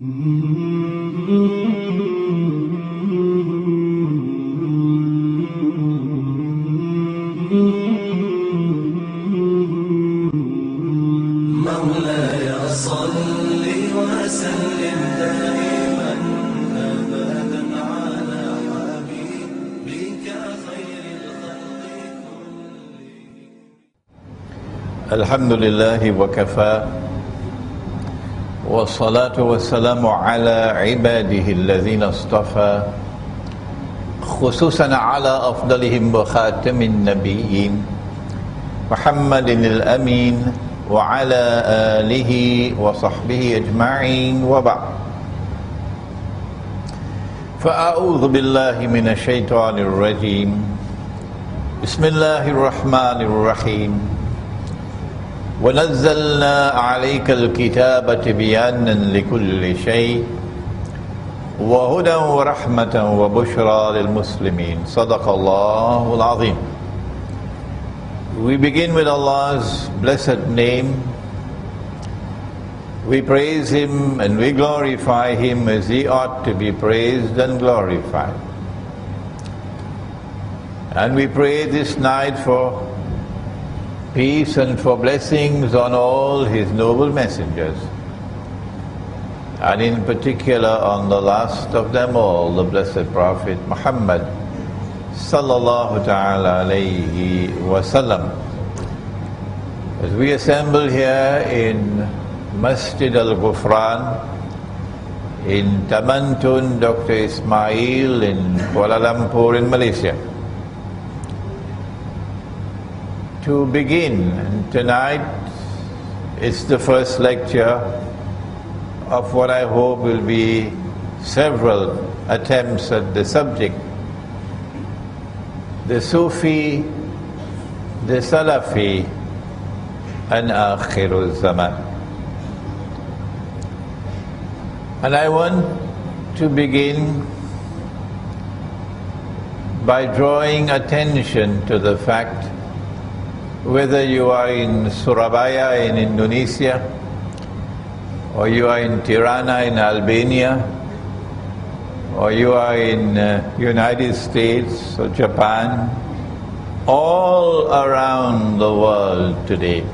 مولاي صل وسلم دائما أبدا على حبيبك خير الخلق كلهم. الحمد لله وكفى والصلاة والسلام على عباده الذين اصطفى خصوصا على أفضلهم وخاتم النبيين محمد الأمين وعلى آله وصحبه أجمعين وبعد فأعوذ بالله من الشيطان الرجيم بسم الله الرحمن الرحيم ونزلنا عليك الكتاب تبيانا لكل شيء وهدى ورحمة وبشرى للمسلمين صدق الله العظيم. We begin with Allah's blessed name. We praise Him and we glorify Him as He ought to be praised and glorified. And we pray this night for peace and for blessings on all His noble messengers, and in particular on the last of them all, the blessed Prophet Muhammad sallallahu ta'ala alayhi wasallam. As we assemble here in Masjid Al-Ghufran in Tamantun Dr. Ismail in Kuala Lumpur in Malaysia, to begin, and tonight it's the first lecture of what I hope will be several attempts at the subject. The Sufi, the Salafi, and Akhirul Zaman. And I want to begin by drawing attention to the fact, whether you are in Surabaya in Indonesia, or you are in Tirana in Albania, or you are in United States or Japan, all around the world today,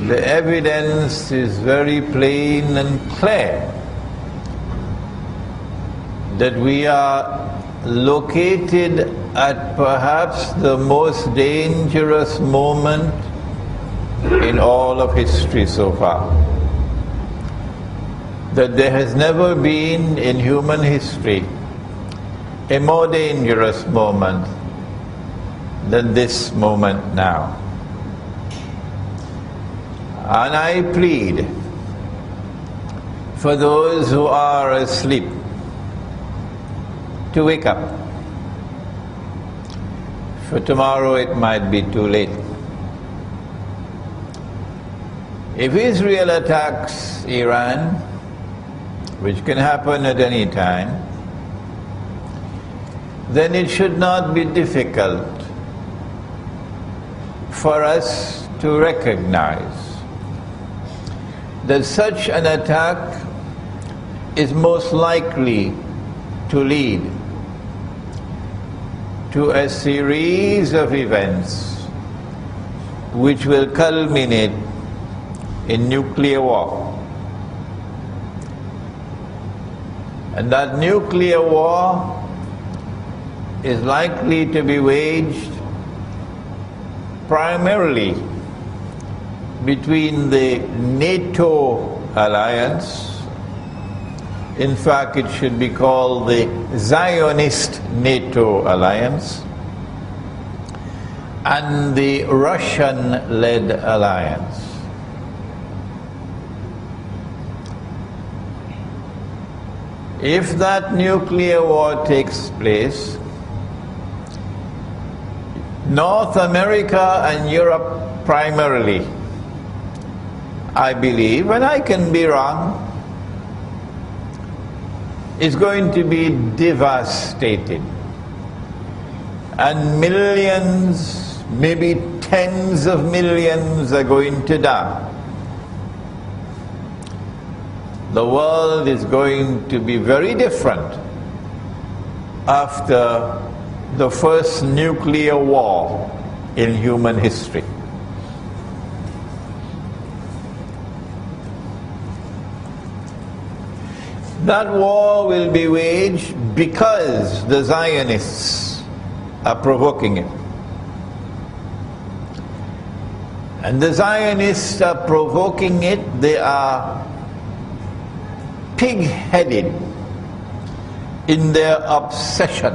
the evidence is very plain and clear that we are located at perhaps the most dangerous moment in all of history so far. That there has never been in human history a more dangerous moment than this moment now. And I plead for those who are asleep to wake up. For tomorrow it might be too late. If Israel attacks Iran, which can happen at any time, then it should not be difficult for us to recognize that such an attack is most likely to lead to a series of events which will culminate in nuclear war. And that nuclear war is likely to be waged primarily between the NATO alliance. In fact, it should be called the Zionist NATO alliance, and the Russian-led alliance. If that nuclear war takes place, North America and Europe primarily, I believe, and I can be wrong, is going to be devastated. And millions, maybe tens of millions are going to die. the world is going to be very different after the first nuclear war in human history. That war will be waged because the Zionists are provoking it. And the Zionists are provoking it. They are pig-headed in their obsession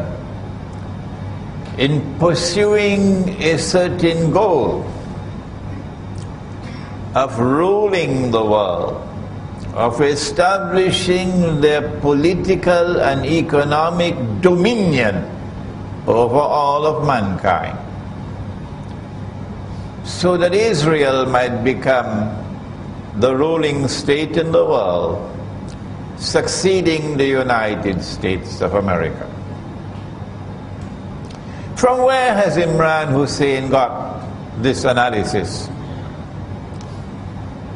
in pursuing a certain goal of ruling the world, of establishing their political and economic dominion over all of mankind, so that Israel might become the ruling state in the world, succeeding the United States of America. From where has Imran Hosein got this analysis?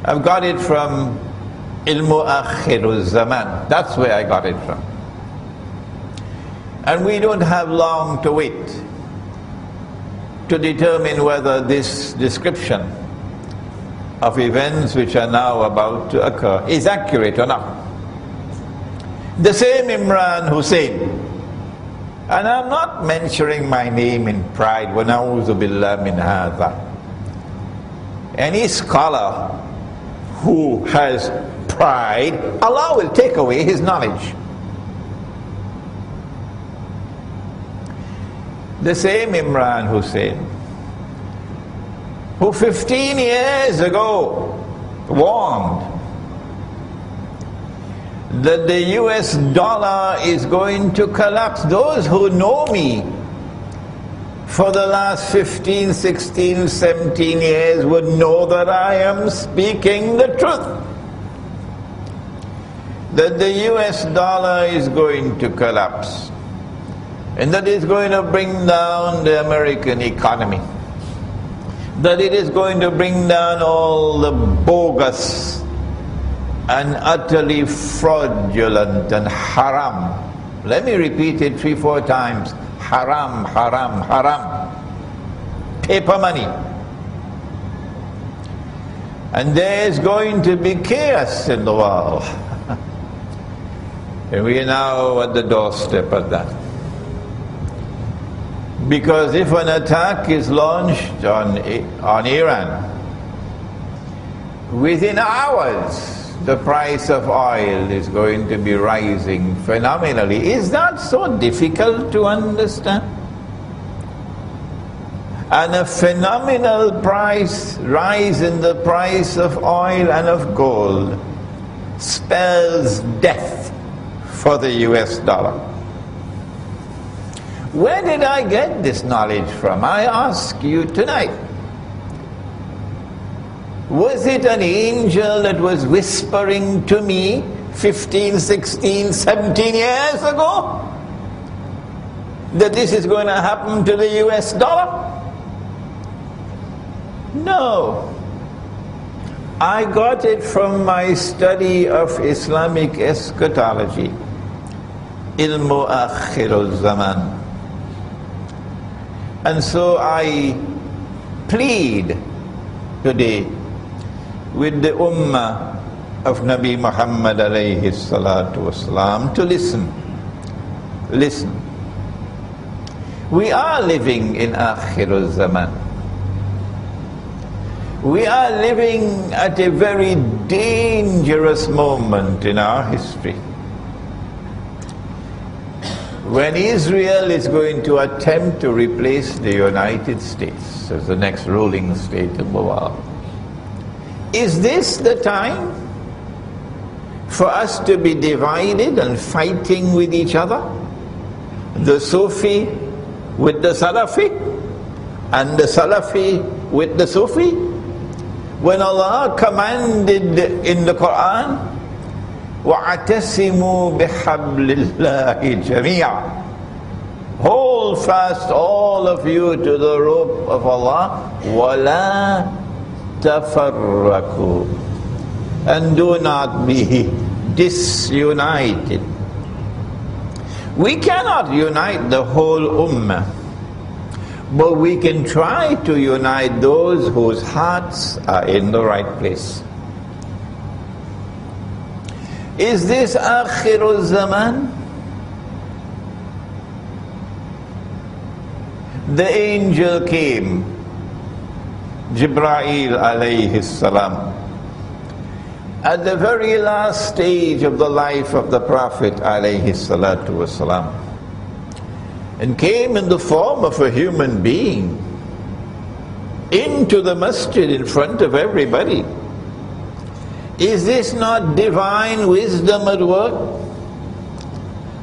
I've got it from Ilmu Zaman. That's where I got it from. And we don't have long to wait to determine whether this description of events which are now about to occur is accurate or not. The same Imran Hosein, and I'm not mentioning my name in pride, wa na'udhu billah min hadha. Any scholar who has pride, Allah will take away his knowledge. The same Imran Hosein, who 15 years ago warned that the US dollar is going to collapse. Those who know me for the last 15, 16, 17 years would know that I am speaking the truth. That the US dollar is going to collapse, and that it's going to bring down the American economy, that it is going to bring down all the bogus and utterly fraudulent and haram. Let me repeat it 3-4 times. Haram, haram, haram. Paper money. And there's going to be chaos in the world. And we are now at the doorstep of that. Because if an attack is launched on Iran, within hours the price of oil is going to be rising phenomenally. Is that so difficult to understand? And a phenomenal rise in the price of oil and of gold spells death for the US dollar. Where did I get this knowledge from? I ask you tonight. Was it an angel that was whispering to me 15, 16, 17 years ago that this is going to happen to the US dollar? No. I got it from my study of Islamic eschatology, Ilmu Akhirul Zaman. And so I plead today with the ummah of Nabi Muhammad alayhi salatu wasalam to listen. Listen. We are living in Akhirul Zaman. We are living at a very dangerous moment in our history, when Israel is going to attempt to replace the United States as the next ruling state of the world. Is this the time for us to be divided and fighting with each other? The Sufi with the Salafi, and the Salafi with the Sufi? When Allah commanded in the Quran, وَاعْتَصِمُوا بِحَبْلِ اللَّهِ جَمِيعًا, hold fast all of you to the rope of Allah, وَلَا تَفَرَّقُوا, and do not be disunited. We cannot unite the whole ummah, but we can try to unite those whose hearts are in the right place. Is this Akhirul Zaman? The angel came, Jibreel alayhi salam, at the very last stage of the life of the Prophet alayhi salatu wasalam, and came in the form of a human being into the masjid in front of everybody. Is this not divine wisdom at work?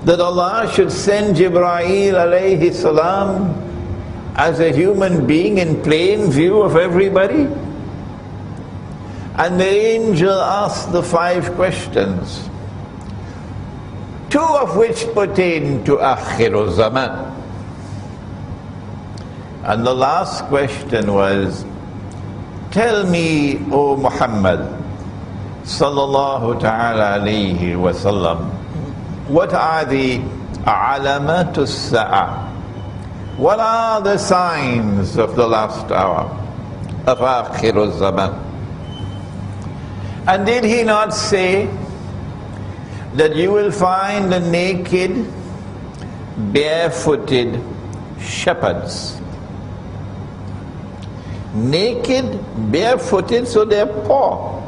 That Allah should send Jibreel alayhi salam as a human being in plain view of everybody? And the angel asked the 5 questions, 2 of which pertain to Akhirul Zaman. And the last question was, tell me, O Muhammad sallallahu ta'ala alayhi wa sallam, what are the alamatus sa'ah? What are the signs of the last hour, of Akhirul Zaman? And did he not say that you will find the naked, barefooted shepherds? Naked, barefooted, so they're poor.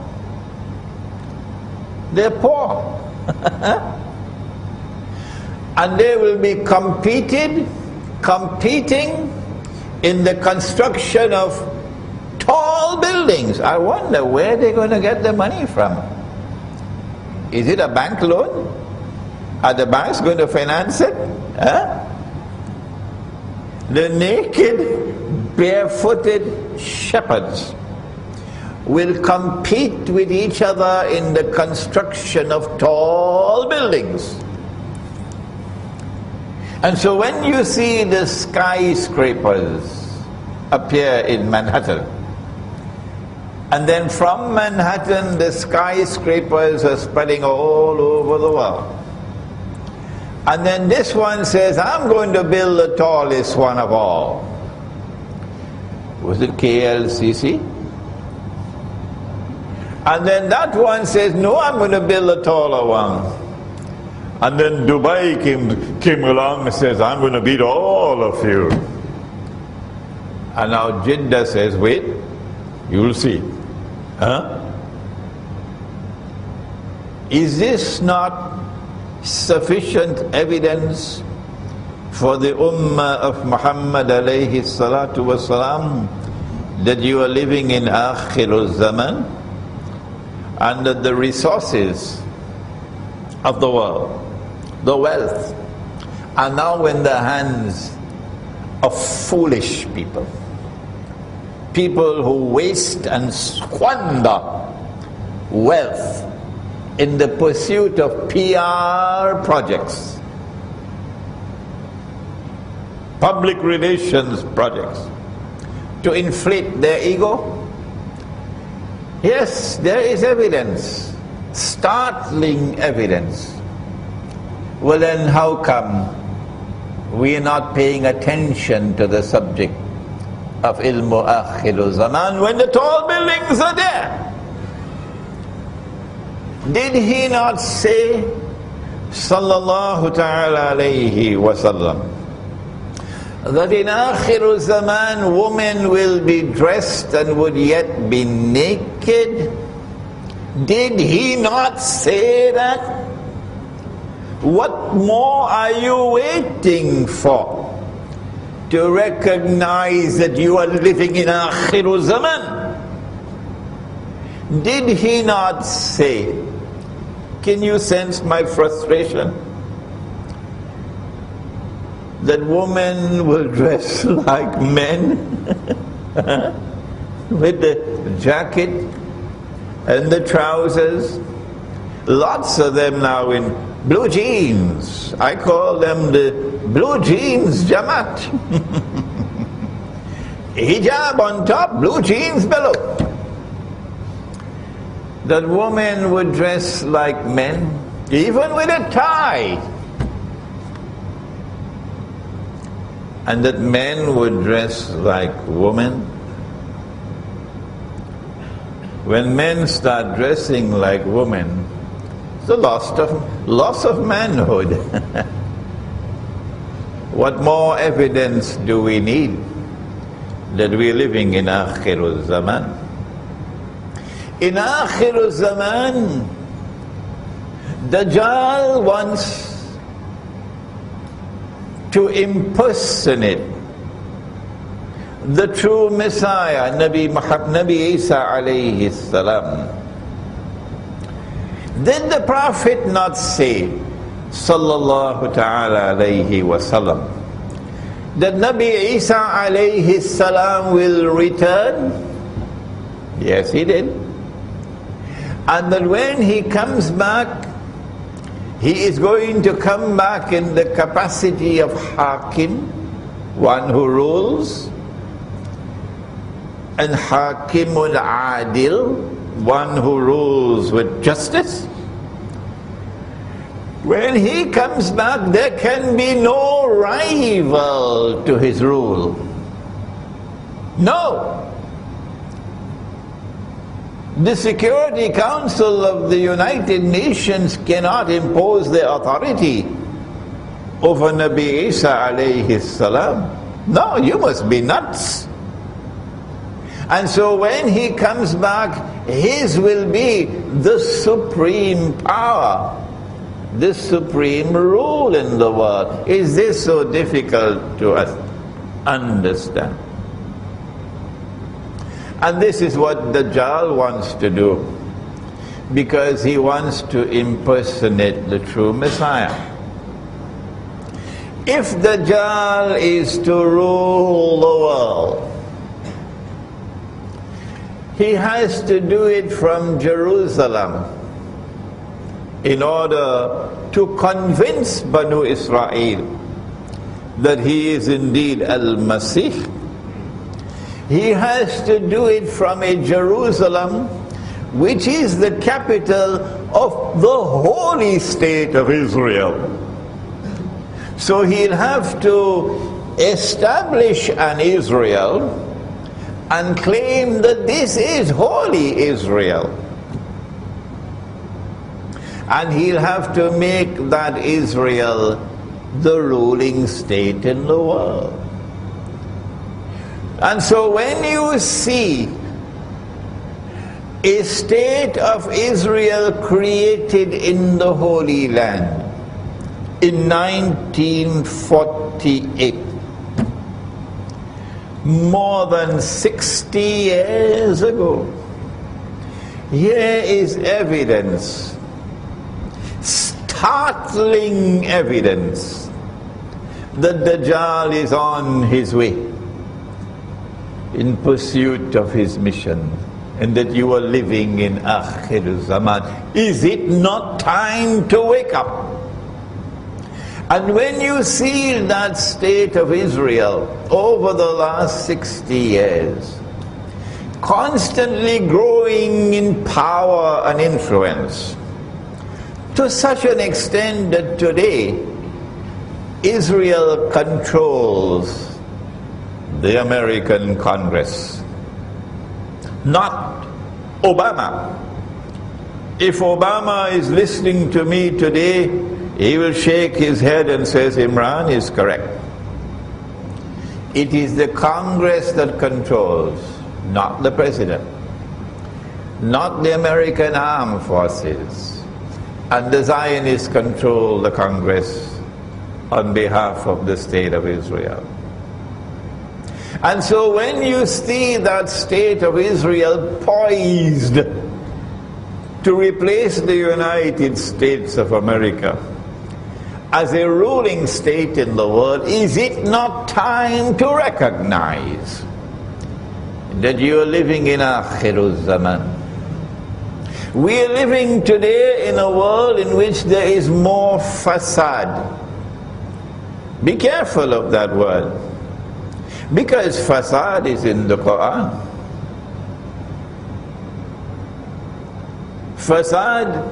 They're poor. And they will be competing in the construction of tall buildings. I wonder where they're going to get the money from. Is it a bank loan? Are the banks going to finance it? Huh? The naked, barefooted shepherds will compete with each other in the construction of tall buildings. And so when you see the skyscrapers appear in Manhattan, and then from Manhattan the skyscrapers are spreading all over the world, and then this one says, I'm going to build the tallest one of all. Was it KLCC? And then that one says, no, I'm going to build a taller one. And then Dubai came along and says, I'm going to beat all of you. And now Jeddah says, wait, you'll see. Huh? Is this not sufficient evidence for the ummah of Muhammad alayhi salatu wasalam that you are living in Akhirul Zaman, and that the resources of the world, the wealth, are now in the hands of foolish people? People who waste and squander wealth in the pursuit of PR projects, public relations projects, to inflate their ego. Yes, there is evidence, startling evidence. Well then, how come we are not paying attention to the subject of ilmu akhirul zaman when the tall buildings are there? Did he not say, sallallahu ta'ala alayhi wa sallam, that in akhirul zaman women will be dressed and would yet be naked? Did he not say that? What more are you waiting for to recognize that you are living in Akhirul Zaman? Did he not say, can you sense my frustration? That women will dress like men with the jacket and the trousers. Lots of them now in blue jeans. I call them the blue jeans Jamaat. Hijab on top, blue jeans below. that women would dress like men, even with a tie, and that men would dress like women. When men start dressing like women, it's the loss of manhood. What more evidence do we need that we're living in Akhirul Zaman? In Akhirul Zaman, Dajjal wants to impersonate the true Messiah, Nabi Isa alayhi salam. Did the Prophet not say, sallallahu ta'ala alayhi wasallam, that Nabi Isa alayhi salam will return? Yes, he did. And that when he comes back, he is going to come back in the capacity of Hakim, one who rules, and Hakimul Adil, one who rules with justice. When he comes back, there can be no rival to his rule. No. The Security Council of the United Nations cannot impose their authority over Nabi Isa alayhi salam. No, you must be nuts. And so when he comes back, his will be the supreme power, the supreme rule in the world. Is this so difficult to us understand? And this is what Dajjal wants to do, because he wants to impersonate the true Messiah. If Dajjal is to rule the world, he has to do it from Jerusalem in order to convince Banu Israel that he is indeed Al-Masih. He has to do it from a Jerusalem which is the capital of the holy state of Israel. So he'll have to establish an Israel and claim that this is holy Israel. And he'll have to make that Israel the ruling state in the world. And so when you see a state of Israel created in the Holy Land in 1948, more than 60 years ago, here is evidence, startling evidence, that Dajjal is on his way in pursuit of his mission, and that you are living in Akhir Zaman. Is it not time to wake up? And when you see that state of Israel over the last 60 years, constantly growing in power and influence, to such an extent that today Israel controls the American Congress, not Obama. If Obama is listening to me today, he will shake his head and says Imran is correct. It is the Congress that controls, not the President, not the American armed forces. And the Zionists control the Congress on behalf of the state of Israel. And so when you see that state of Israel poised to replace the United States of America as a ruling state in the world, is it not time to recognize that you are living in Akhirul Zaman? We are living today in a world in which there is more fasad. Be careful of that word, because fasad is in the Quran. Fasad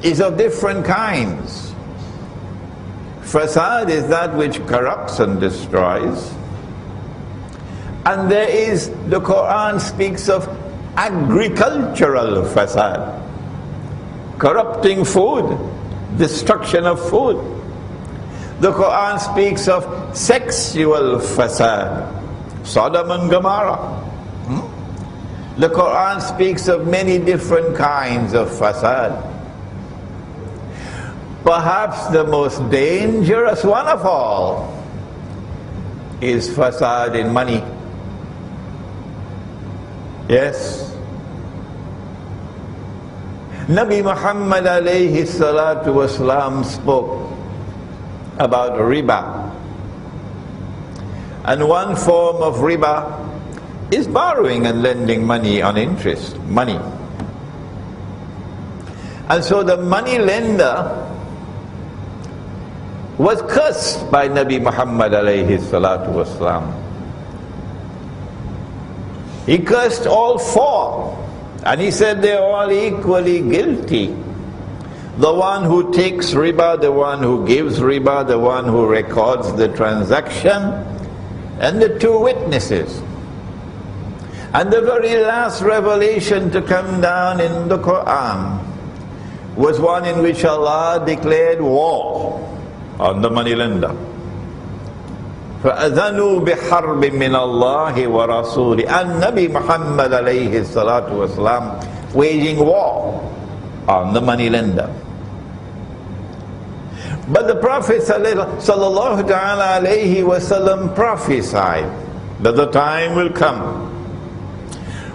is of different kinds. Fasad is that which corrupts and destroys. And there is, the Quran speaks of agricultural fasad, corrupting food, destruction of food. The Quran speaks of sexual fasad, Sodom and Gomorrah. The Quran speaks of many different kinds of fasad. Perhaps the most dangerous one of all is fasad in money. Yes. Nabi Muhammad alayhi salatu wasalam spoke about riba. And one form of riba is borrowing and lending money on interest, money. And so the money lender was cursed by Nabi Muhammad alayhi salatu wasalam. He cursed all four, and he said they're all equally guilty. The one who takes riba, the one who gives riba, the one who records the transaction, and the two witnesses. And the very last revelation to come down in the Quran was one in which Allah declared war on the moneylender. فَأَذَنُوا بِحَرْبٍ مِّنَ اللَّهِ وَرَسُولِهِ. And Nabi Muhammad alayhi salatu wasalam waging war on the moneylender. But the Prophet sallallahu ta'ala alayhi wasallam prophesied that the time will come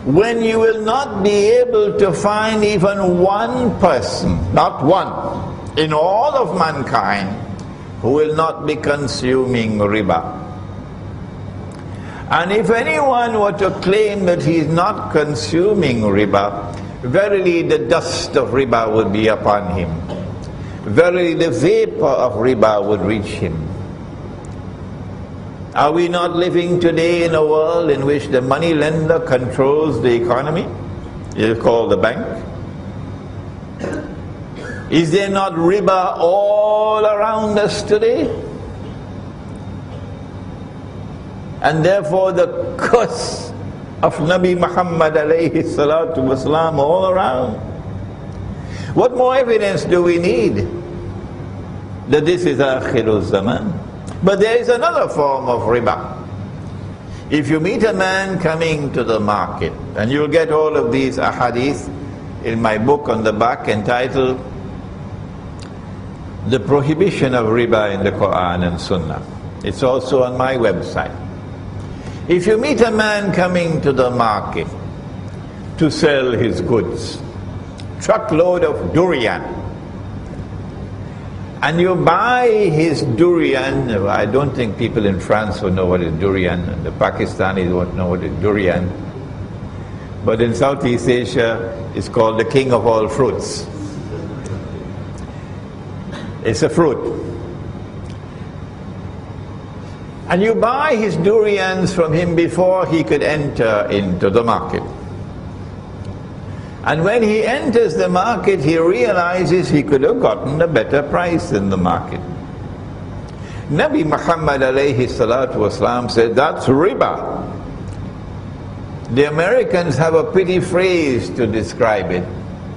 when you will not be able to find even one person, not one, in all of mankind, who will not be consuming riba. And if anyone were to claim that he is not consuming riba, verily the dust of riba would be upon him. Verily the vapor of riba would reach him. Are we not living today in a world in which the money lender controls the economy? It is called the bank. Is there not riba all around us today? And therefore the curse of Nabi Muhammad alayhi salatu wasalam all around. What more evidence do we need that this is Akhirul Zaman? But there is another form of riba. If you meet a man coming to the market, and you'll get all of these ahadith in my book on the back entitled The Prohibition of Riba in the Quran and Sunnah. It's also on my website. If you meet a man coming to the market to sell his goods, truckload of durian, and you buy his durian, I don't think people in France will know what is durian, and the Pakistanis won't know what is durian, but in Southeast Asia it's called the king of all fruits. It's a fruit. And you buy his durians from him before he could enter into the market. And when he enters the market, he realizes he could have gotten a better price in the market. Nabi Muhammad alayhi salatu wasalam said, that's riba. The Americans have a pretty phrase to describe it.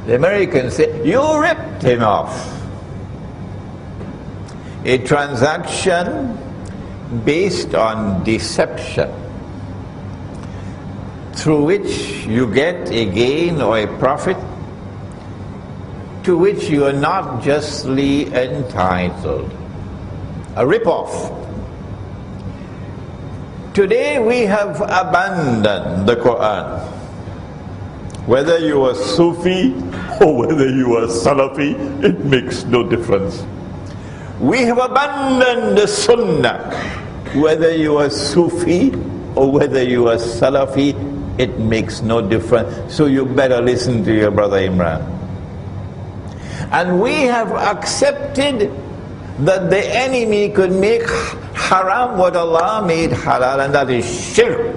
The Americans say, you ripped him off. A transaction based on deception, through which you get a gain or a profit to which you are not justly entitled. A rip-off. Today we have abandoned the Quran. Whether you are Sufi or whether you are Salafi, it makes no difference. We have abandoned the Sunnah. Whether you are Sufi or whether you are Salafi, it makes no difference. So you better listen to your brother Imran. And we have accepted that the enemy could make haram what Allah made halal, and that is shirk.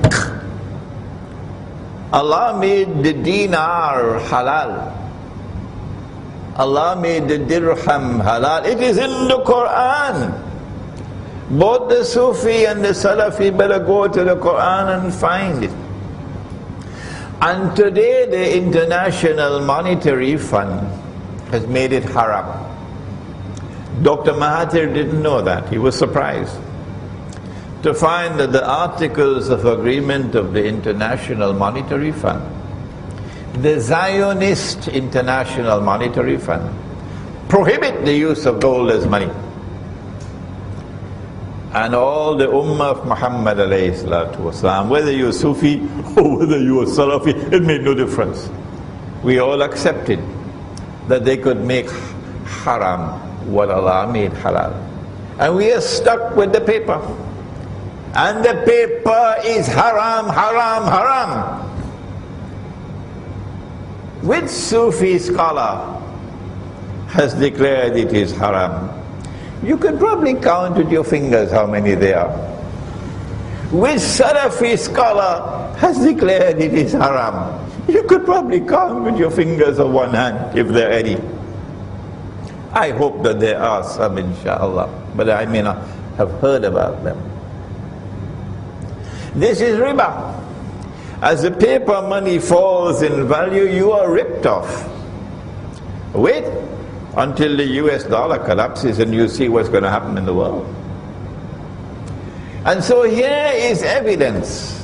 Allah made the dinar halal. Allah made the dirham halal. It is in the Quran. Both the Sufi and the Salafi better go to the Quran and find it. And today the International Monetary Fund has made it haram. Dr. Mahathir didn't know that. He was surprised to find that the Articles of Agreement of the International Monetary Fund, the Zionist International Monetary Fund, prohibit the use of gold as money. And all the Ummah of Muhammad alayhi salatu wasalam, whether you are Sufi or whether you are Salafi, it made no difference. We all accepted that they could make haram what Allah made halal. And we are stuck with the paper. And the paper is haram, haram, haram. Which Sufi scholar has declared it is haram? You can probably count with your fingers how many there are. Which Salafi scholar has declared it is haram? You could probably count with your fingers of one hand, if there are any. I hope that there are some, inshallah, but I may not have heard about them. This is riba. As the paper money falls in value, you are ripped off. Wait until the US dollar collapses and you see what's going to happen in the world. And so here is evidence,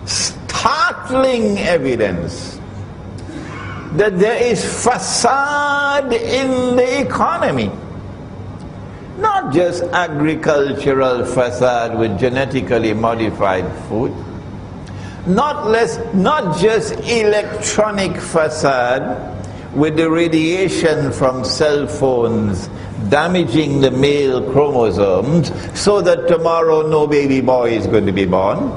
startling evidence, that there is fasad in the economy. Not just agricultural fasad with genetically modified food, not just electronic fasad with the radiation from cell phones damaging the male chromosomes so that tomorrow no baby boy is going to be born.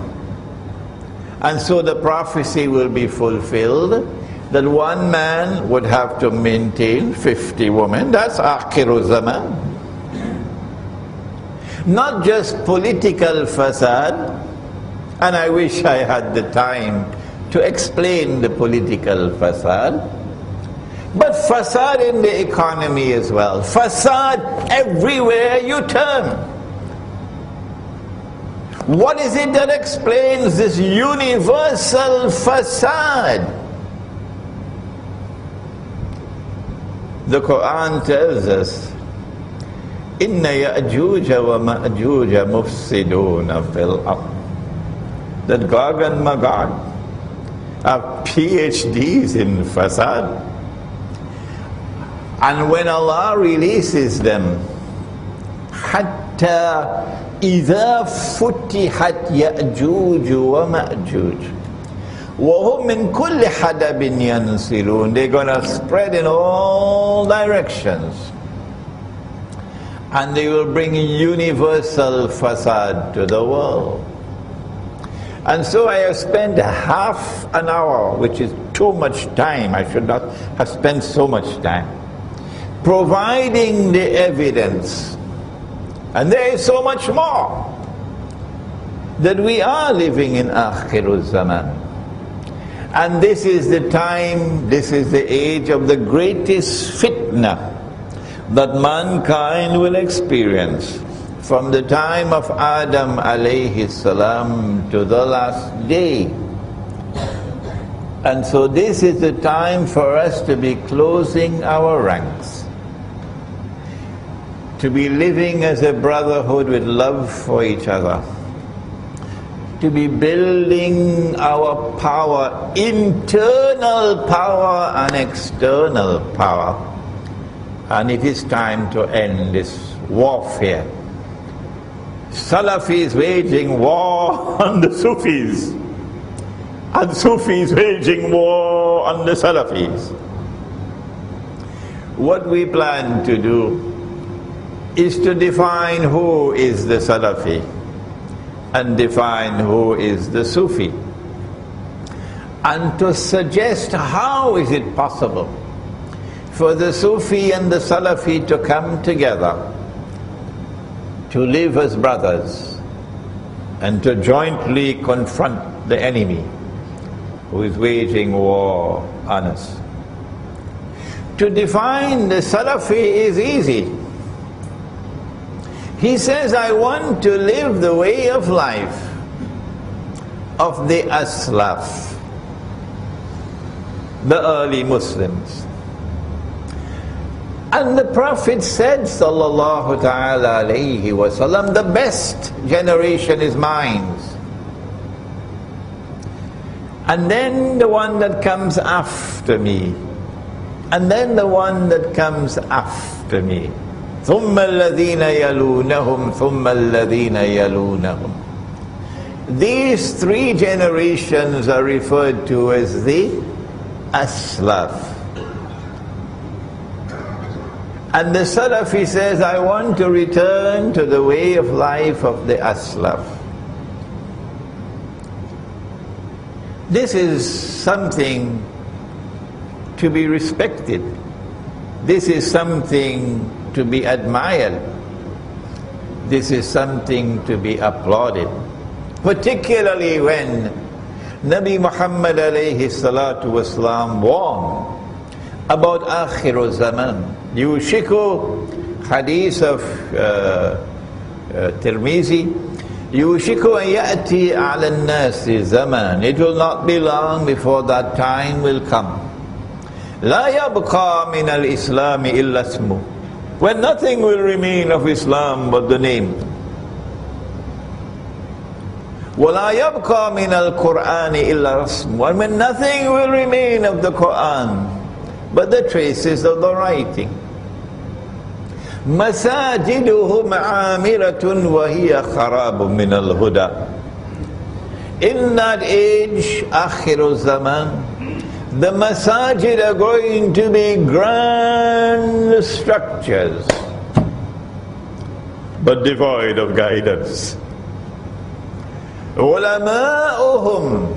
And so the prophecy will be fulfilled that one man would have to maintain 50 women. That's akhiru zaman. Not just political fasad, and I wish I had the time to explain the political fasad, but fasad in the economy as well. Fasad everywhere you turn. What is it that explains this universal fasad? The Quran tells us, Inna Ya'juja wa Ma'juja mufsiduna fil ard. That Gog and Magog are PhDs in fasad. And when Allah releases them, حَتَّى إِذَا فُتِحَتْ يَأْجُوجُ وَمَأْجُوجُ وَهُمْ مِنْ كُلِّ حَدَبٍ يَنْسِلُونَ. They're going to spread in all directions. And they will bring universal fasad to the world. And so I have spent half an hour, which is too much time. I should not have spent so much time, providing the evidence. And there is so much more, that we are living in Akhirul Zaman. And this is the time, this is the age of the greatest fitna that mankind will experience, from the time of Adam alayhi salam to the last day. And so this is the time for us to be closing our ranks, to be living as a brotherhood with love for each other, to be building our power, internal power and external power. And it is time to end this warfare. Salafis waging war on the Sufis, and Sufis waging war on the Salafis. What we plan to do is to define who is the Salafi and define who is the Sufi, and to suggest how is it possible for the Sufi and the Salafi to come together, to live as brothers, and to jointly confront the enemy who is waging war on us. to define the Salafi is easy. He says, I want to live the way of life of the Aslaf, the early Muslims. And the Prophet said, sallallahu ta'ala alayhi wasallam, the best generation is mine. And then the one that comes after me. And then the one that comes after me. ثُمَّ الَّذِينَ يَلُونَهُمْ ثُمَّ الَّذِينَ يَلُونَهُمْ. These three generations are referred to as the Aslaf. And the Salafi says, I want to return to the way of life of the Aslaf. This is something to be respected. This is something to be admired. This is something to be applauded. Particularly when Nabi Muhammad alayhi salatu wasalam warned about Akhiru Zaman. Yushiku, hadith of Tirmizi, Yushiku an ya'ti ala an-nasi zaman. It will not be long before that time will come. La yabqa min al-Islam illa ismu. When nothing will remain of Islam but the name. Wa la yabqa min al-Qur'an illa rasmu. And when nothing will remain of the Qur'an but the traces of the writing. Masajiduhum amiratun wa hiya kharabun min al-huda. In that age, Akhiru Zaman, the masajid are going to be grand structures, but devoid of guidance. Ulama'uhum,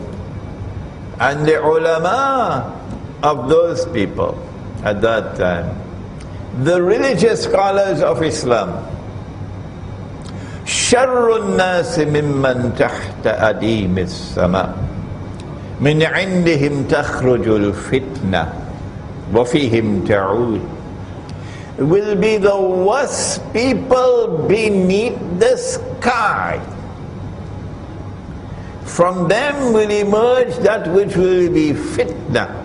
and the ulama of those people at that time, the religious scholars of Islam, sharrun nasi mimman tahta adimis sama, min indihim takhrujul fitna wa fihim ta'ud, will be the worst people beneath the sky. From them will emerge that which will be fitna,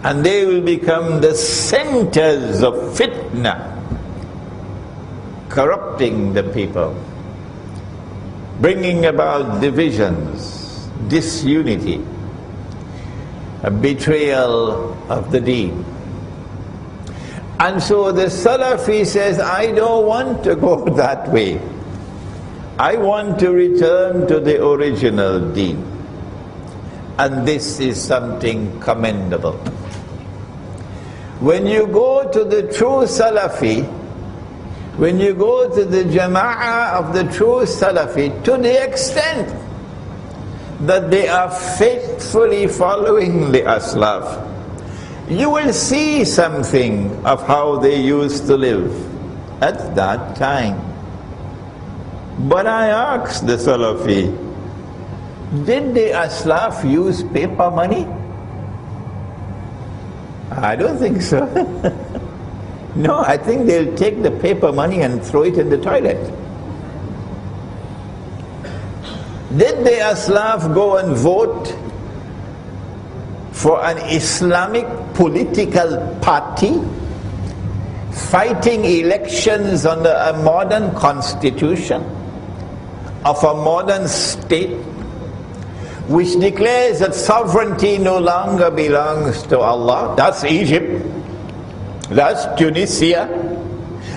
and they will become the centers of fitna, corrupting the people, bringing about divisions, disunity, a betrayal of the deen. And so the Salafi says, I don't want to go that way. I want to return to the original deen. And this is something commendable. When you go to the true Salafi, when you go to the Jama'ah of the true Salafi, to the extent that they are faithfully following the Aslaf, you will see something of how they used to live at that time. But I asked the Salafi, did the Aslaf use paper money? I don't think so. No, I think they'll take the paper money and throw it in the toilet. Did the Aslaf go and vote for an Islamic political party, fighting elections under a modern constitution of a modern state, which declares that sovereignty no longer belongs to Allah? That's Egypt, that's Tunisia,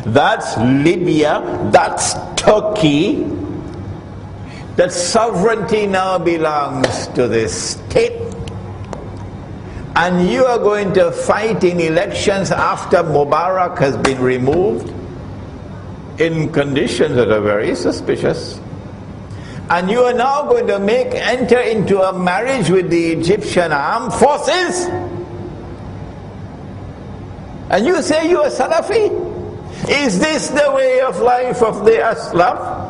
that's Libya, that's Turkey. That sovereignty now belongs to the state. And you are going to fight in elections after Mubarak has been removed in conditions that are very suspicious. And you are now going to enter into a marriage with the Egyptian armed forces? And you say you are Salafi? Is this the way of life of the Aslaf?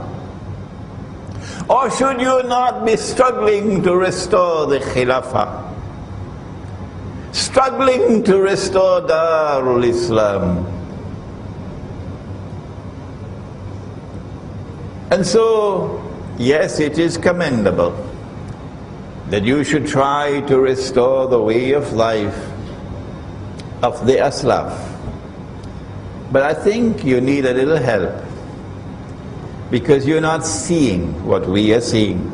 Or should you not be struggling to restore the Khilafah? struggling to restore Darul Islam. And so, yes, it is commendable that you should try to restore the way of life of the Aslaf. But I think you need a little help, because you're not seeing what we are seeing.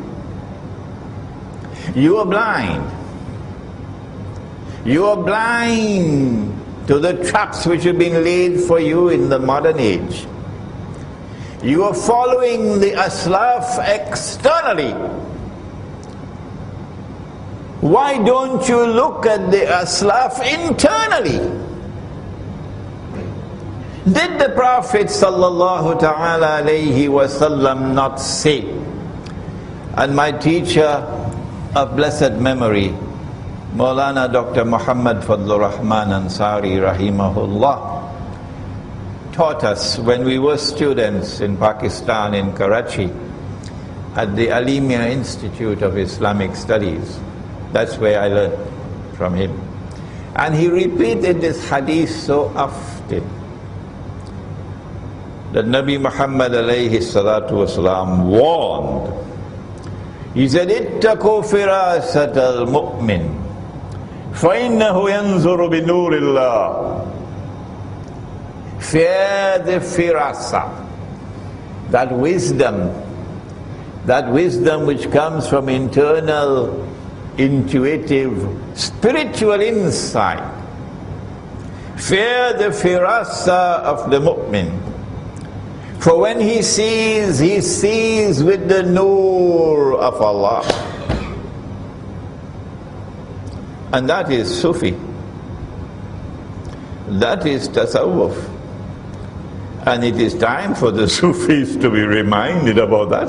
You are blind. You are blind to the traps which have been laid for you in the modern age. You are following the Aslaf externally. Why don't you look at the Aslaf internally? Did the Prophet sallallahu ta'ala alayhi wasallam not say, and my teacher of blessed memory, Maulana Dr. Muhammad Fadlur Rahman Ansari rahimahullah, taught us when we were students in Pakistan, in Karachi, at the Alimia Institute of Islamic Studies. That's where I learned from him. And he repeated this hadith so often, that Nabi Muhammad alayhi salatu wasalam warned. He said, "Ittaqu firasat al-mu'min, فَإِنَّهُ يَنْظُرُ بِنُورِ اللَّهِ." Fear the firasa, that wisdom which comes from internal, intuitive, spiritual insight. Fear the firasa of the mu'min. For when he sees with the nur of Allah. And that is Sufi. That is tasawwuf. And it is time for the Sufis to be reminded about that.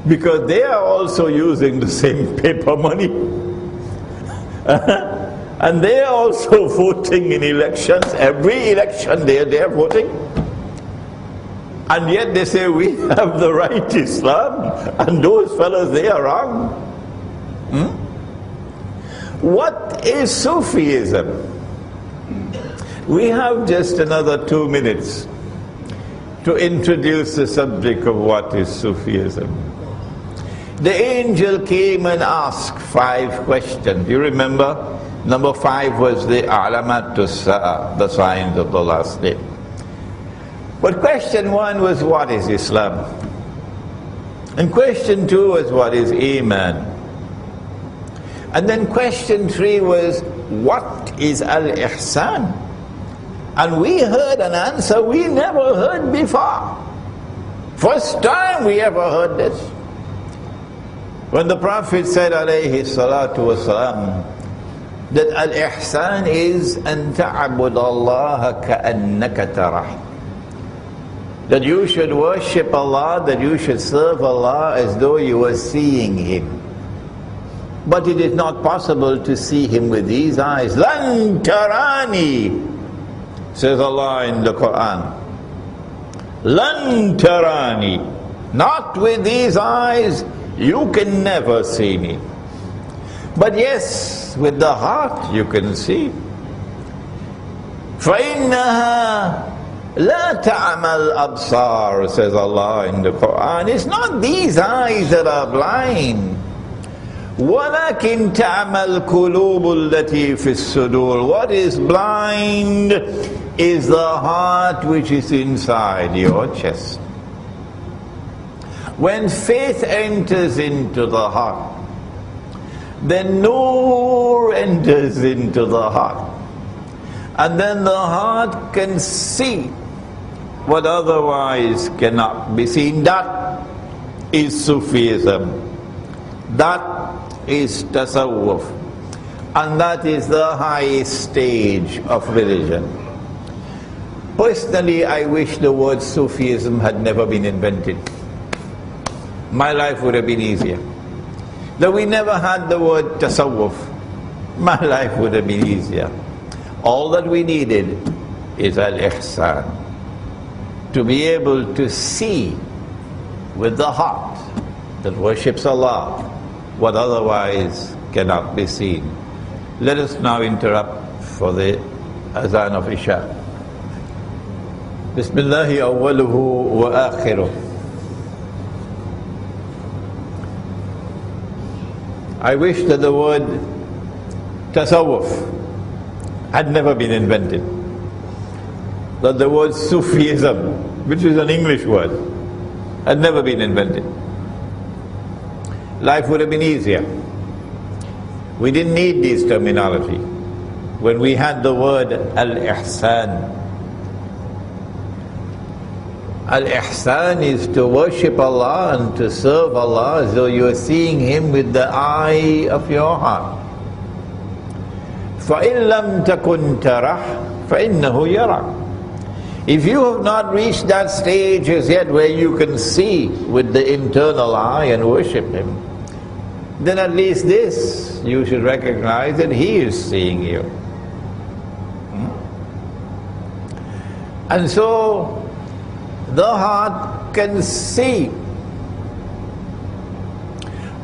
Because they are also using the same paper money. And they are also voting in elections. Every election they are voting. And yet they say we have the right Islam, and those fellows, they are wrong. What is Sufism? We have just another 2 minutes to introduce the subject of what is Sufism. The angel came and asked 5 questions. You remember? Number 5 was the Alamatus Sa'a, the signs of the last day. But question 1 was, what is Islam? And question 2 was, what is Iman? And then question 3 was, what is Al-Ihsan? And we heard an answer we never heard before. First time we ever heard this. When the Prophet said, alayhi salatu wasalam, that Al-Ihsan is an ta'abud Allah ka'annaka tarah. That you should worship Allah, that you should serve Allah as though you were seeing Him. But it is not possible to see Him with these eyes. Lan tarani, says Allah in the Quran. Lan tarani, not with these eyes, you can never see me. But yes, with the heart you can see. فَإِنَّهَا لَا تَعْمَى الْأَبْصَارِ, says Allah in the Quran. It's not these eyes that are blind. وَلَكِنْ تَعْمَى الْقُلُوبُ الَّتِي فِي الصُّدُورِ. What is blind is the heart which is inside your chest. When faith enters into the heart, then nur enters into the heart. And then the heart can see what otherwise cannot be seen. That is Sufism. That is tasawwuf. And that is the highest stage of religion. Personally, I wish the word Sufism had never been invented. My life would have been easier. That we never had the word tasawwuf, my life would have been easier. All that we needed is al-ihsan, to be able to see with the heart that worships Allah what otherwise cannot be seen. Let us now interrupt for the Azan of Isha. Bismillahi awwaluhu wa akhiruh. I wish that the word tasawwuf had never been invented. That the word Sufism, which is an English word, had never been invented. Life would have been easier. We didn't need this terminology when we had the word al-ihsan. Al-ihsan is to worship Allah and to serve Allah as though you are seeing Him with the eye of your heart. فَإِن لَمْ تَكُنْ تَرَهُ فَإِنَّهُ يَرَى. If you have not reached that stage as yet where you can see with the internal eye and worship Him, then at least this you should recognize that He is seeing you. And so the heart can see,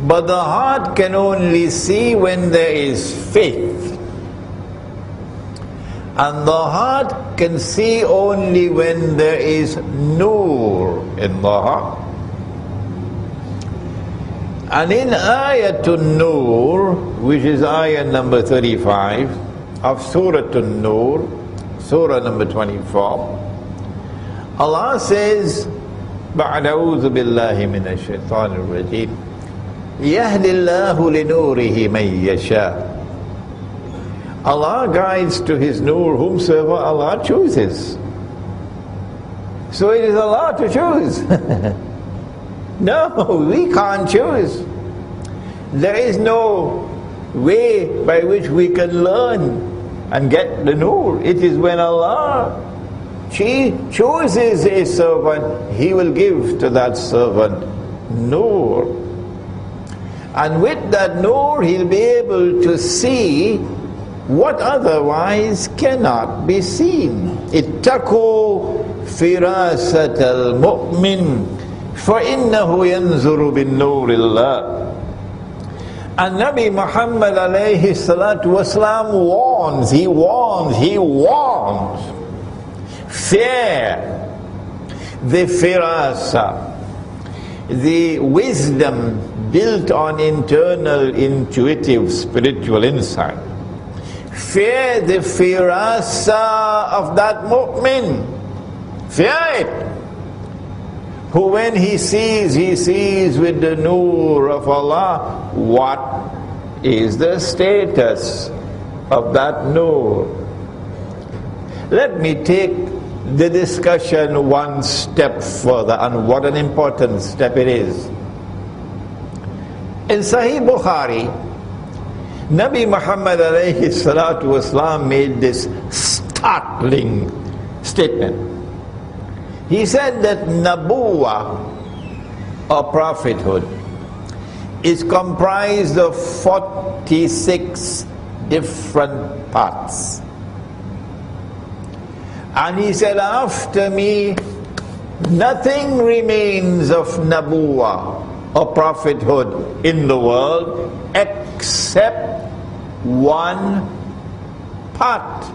but the heart can only see when there is faith, and the heart can see only when there is nur in the heart. And in Ayatun Nur, which is ayah number 35 of Surah An-Nur, Surah number 24, Allah says, بعد أعوذ بالله من الشيطان الرجيم يهدي الله لنوره من يشاء. Allah guides to His nur whomsoever Allah chooses. So it is Allah to choose. No, we can't choose. There is no way by which we can learn and get the nur. It is when Allah chooses a servant, He will give to that servant nur. And with that nur, he'll be able to see what otherwise cannot be seen. Ittaqu firasat al-mu'min فَإِنَّهُ يَنْزُرُ بِالنُّورِ اللَّهِ. And Nabi Muhammad alayhi salatu wasalam warns, he warns. Fear, the firasa, the wisdom built on internal, intuitive, spiritual insight. Fear the firasa of that mu'min. Fear it. Who when he sees with the nur of Allah. What is the status of that nur? Let me take the discussion one step further, and what an important step it is. In Sahih Bukhari, Nabi Muhammad alayhi salatu wasalam made this startling statement. He said that Nabuwa, or prophethood, is comprised of 46 different parts. And he said, after me, nothing remains of Nabuwa, or prophethood, in the world, except one part.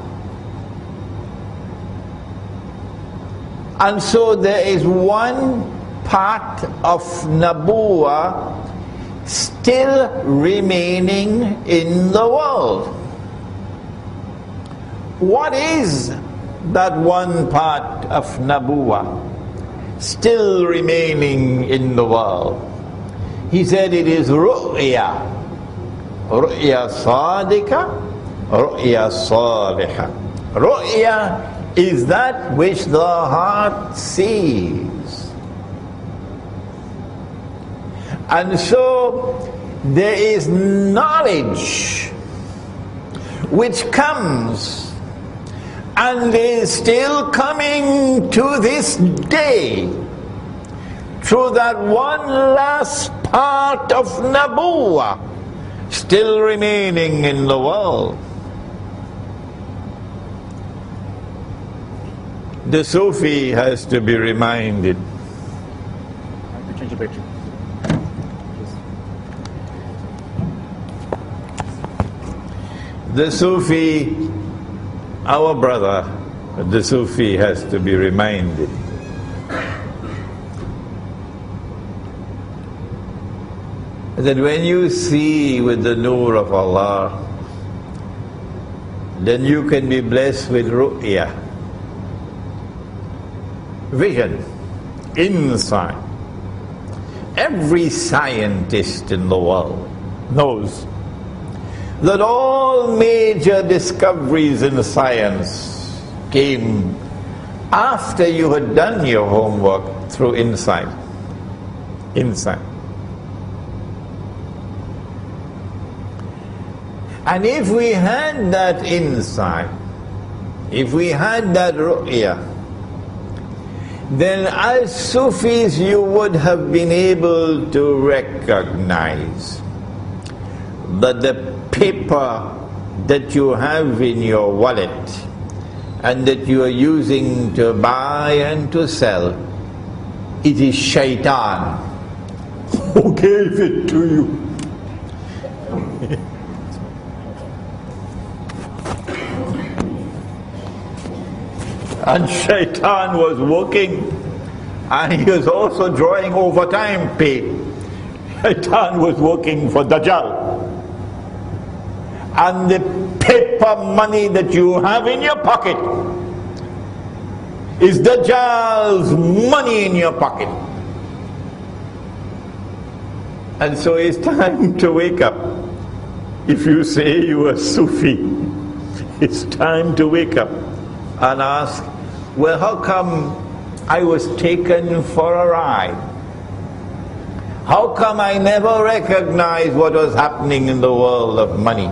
And so there is one part of Nabuwa still remaining in the world. What is that one part of Nabuwa still remaining in the world? He said it is ru'ya. Ru'ya sadika, ru'ya saliha. Ru'ya is that which the heart sees. And so there is knowledge which comes and is still coming to this day through that one last part of Nabuwa still remaining in the world. The Sufi has to be reminded. Change the picture. The Sufi, our brother, the Sufi has to be reminded that when you see with the nur of Allah, then you can be blessed with ru'ya, vision, insight. Every scientist in the world knows that all major discoveries in science came after you had done your homework through insight. Insight. And if we had that insight, if we had that ru'ya, then as Sufis you would have been able to recognize that the paper that you have in your wallet and that you are using to buy and to sell, it is shaitan who gave it to you. And shaitan was working, and he was also drawing overtime pay. Shaitan was working for Dajjal. And the paper money that you have in your pocket is Dajjal's money in your pocket. And so it's time to wake up. If you say you are Sufi, it's time to wake up and ask, well, how come I was taken for a ride? How come I never recognized what was happening in the world of money?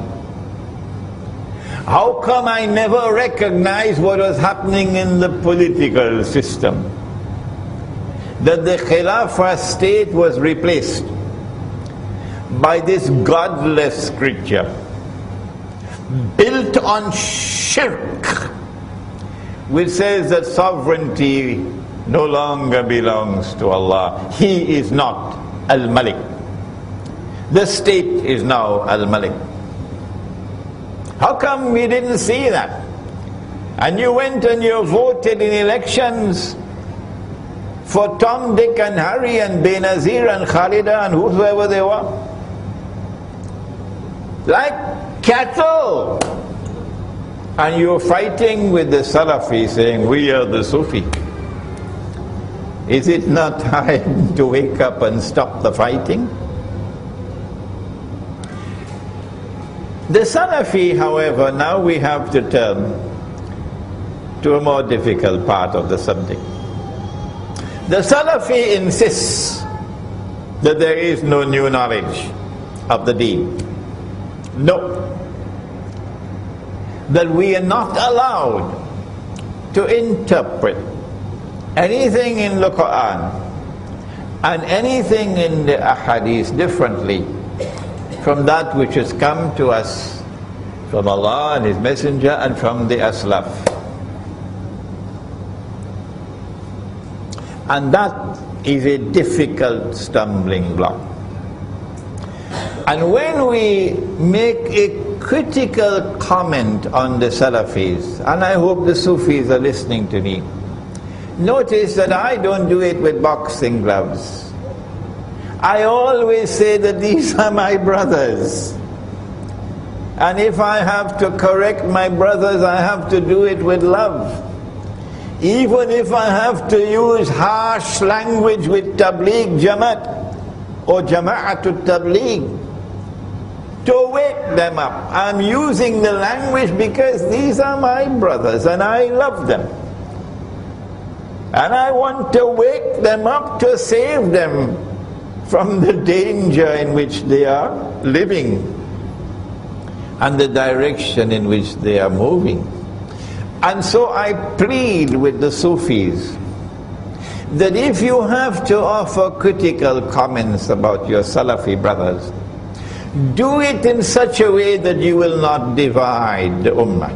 How come I never recognized what was happening in the political system? That the Khilafah state was replaced by this godless creature built on shirk, which says that sovereignty no longer belongs to Allah. He is not Al-Malik. The state is now Al-Malik. How come we didn't see that? And you went and you voted in elections for Tom, Dick and Harry and Benazir and Khalida and whoever they were, like cattle. And you're fighting with the Salafi saying, we are the Sufi. Is it not time to wake up and stop the fighting? The Salafi, however, now we have to turn to a more difficult part of the subject. The Salafi insists that there is no new knowledge of the deen. No. That we are not allowed to interpret anything in the Quran and anything in the Ahadith differently from that which has come to us from Allah and His Messenger and from the Aslaf. And that is a difficult stumbling block. And when we make a critical comment on the Salafis, and I hope the Sufis are listening to me, notice that I don't do it with boxing gloves. I always say that these are my brothers. And if I have to correct my brothers, I have to do it with love. Even if I have to use harsh language with Tabligh Jamaat or Jama'atul Tabligh to wake them up. I'm using the language because these are my brothers and I love them. And I want to wake them up to save them from the danger in which they are living and the direction in which they are moving. And so I plead with the Sufis that if you have to offer critical comments about your Salafi brothers, do it in such a way that you will not divide the Ummah,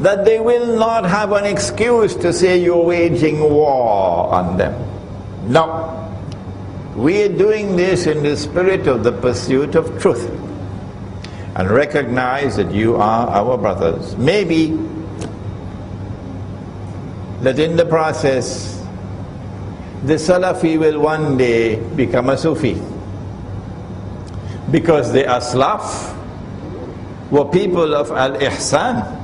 that they will not have an excuse to say you're waging war on them. No. We are doing this in the spirit of the pursuit of truth. and recognize that you are our brothers. Maybe that in the process, the Salafi will one day become a Sufi, because the Aslaf were people of Al-Ihsan.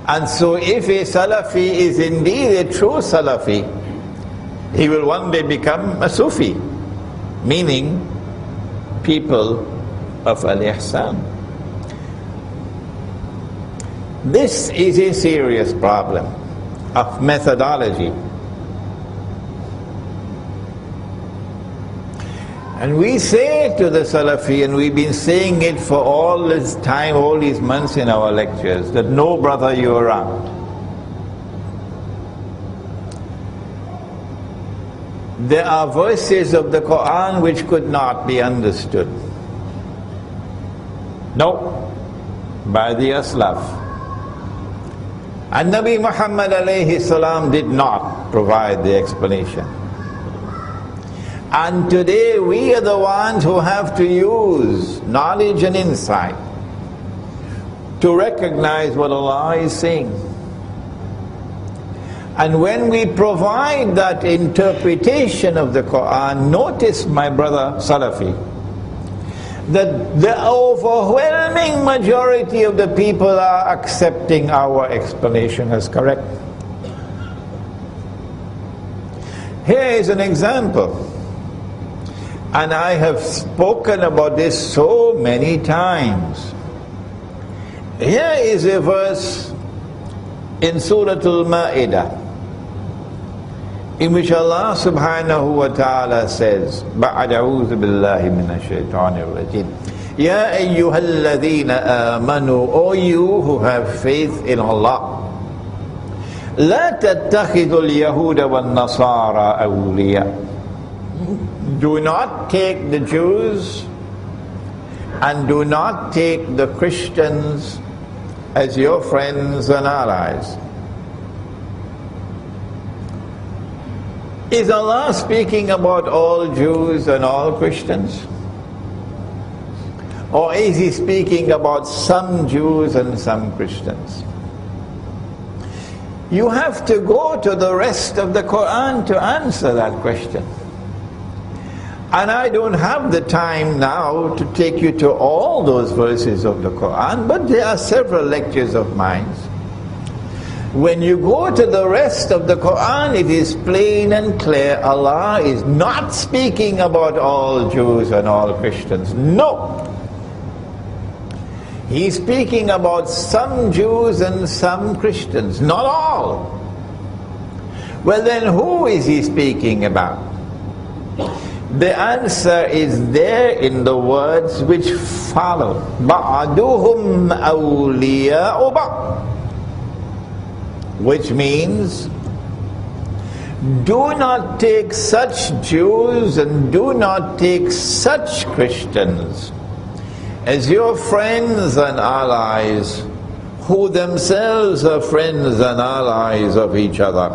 And so if a Salafi is indeed a true Salafi, he will one day become a Sufi, meaning people of Al-Ihsan. This is a serious problem of methodology. And we say to the Salafi, and we've been saying it for all this time, all these months in our lectures, that no brother you're around. There are verses of the Quran which could not be understood. No, by the Aslaf. And Nabi Muhammad alayhi salam did not provide the explanation. And today we are the ones who have to use knowledge and insight to recognize what Allah is saying. And when we provide that interpretation of the Quran, notice, my brother Salafi, that the overwhelming majority of the people are accepting our explanation as correct. Here is an example. And I have spoken about this so many times. Here is a verse in Surah Al-Ma'idah, in which Allah subhanahu wa ta'ala says, بَعْدَ أَعُوذُ بِاللَّهِ مِنَ الشَّيْطَانِ الرَّجِيمِ يَا أَيُّهَا الَّذِينَ آمَنُوا, O you who have faith in Allah, لَا تَتَّخِذُوا الْيَهُودَ وَالنَّصَارَى أَوْلِيَاءَ. Do not take the Jews and do not take the Christians as your friends and allies. Is Allah speaking about all Jews and all Christians? Or is He speaking about some Jews and some Christians? You have to go to the rest of the Quran to answer that question. And I don't have the time now to take you to all those verses of the Quran, but there are several lectures of mine. When you go to the rest of the Quran, it is plain and clear, Allah is not speaking about all Jews and all Christians. No. He's speaking about some Jews and some Christians, not all. Well then, who is He speaking about? The answer is there in the words which follow. بَعْدُهُمْ أَوْلِيَاءُ بَعْضٍ, which means, do not take such Jews and do not take such Christians as your friends and allies, who themselves are friends and allies of each other.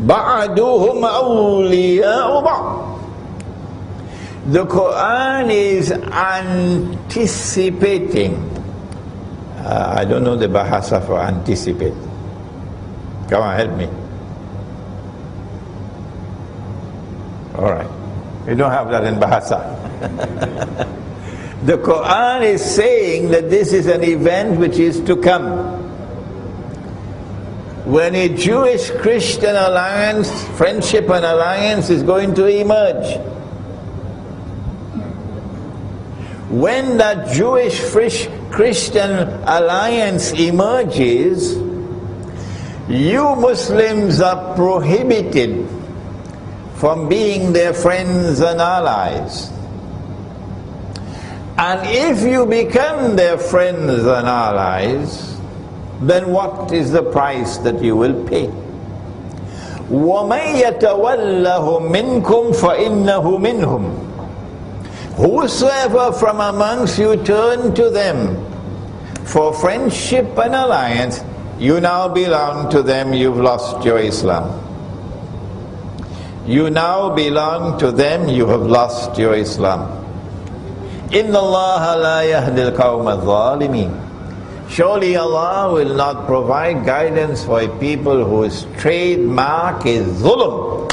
بَعْدُهُمْ أَوْلِيَاءُ بَعْضٍ. The Quran is anticipating. I don't know the bahasa for anticipate. Come on, help me. Alright. We don't have that in bahasa. The Quran is saying that this is an event which is to come. When a Jewish-Christian alliance, friendship and alliance is going to emerge. When that Jewish-Christian alliance emerges, you Muslims are prohibited from being their friends and allies. And if you become their friends and allies, then what is the price that you will pay? وَمَنْ يَتَوَلَّهُ مِنْكُمْ فَإِنَّهُ مِنْهُمْ. Whosoever from amongst you turn to them for friendship and alliance, you now belong to them, you've lost your Islam. You now belong to them, you have lost your Islam. Inna Allah la yahdil qawm al-zalimin. Surely Allah will not provide guidance for a people whose trademark is zulm.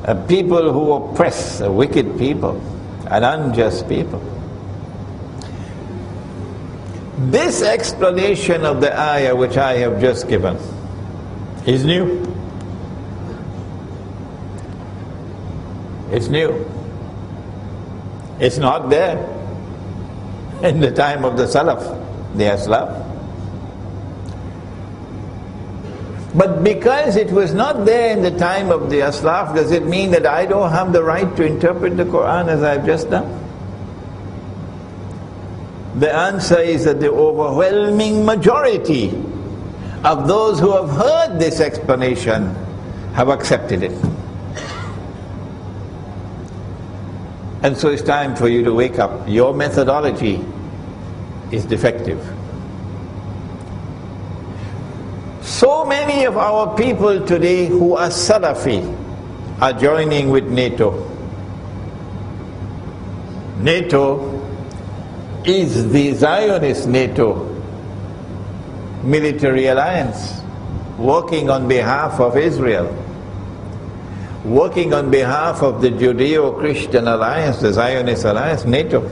A people who oppress, a wicked people, an unjust people. This explanation of the ayah which I have just given is new. It's new. It's not there in the time of the Salaf, the Aslaf. But because it was not there in the time of the Aslaf, does it mean that I don't have the right to interpret the Quran as I've just done? The answer is that the overwhelming majority of those who have heard this explanation have accepted it. And so it's time for you to wake up. Your methodology is defective. So many of our people today who are Salafi are joining with NATO. NATO is the Zionist NATO military alliance, working on behalf of Israel, working on behalf of the Judeo-Christian alliance, the Zionist alliance, NATO.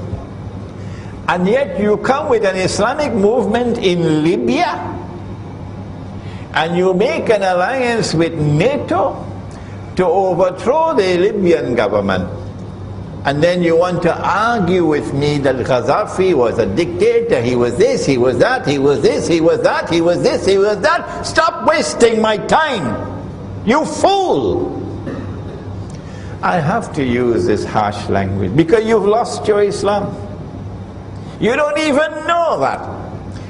And yet you come with an Islamic movement in Libya and you make an alliance with NATO to overthrow the Libyan government. And then you want to argue with me that Gaddafi was a dictator, he was this, he was that, he was this, he was that, he was this, he was that. Stop wasting my time, you fool! I have to use this harsh language because you've lost your Islam. You don't even know that.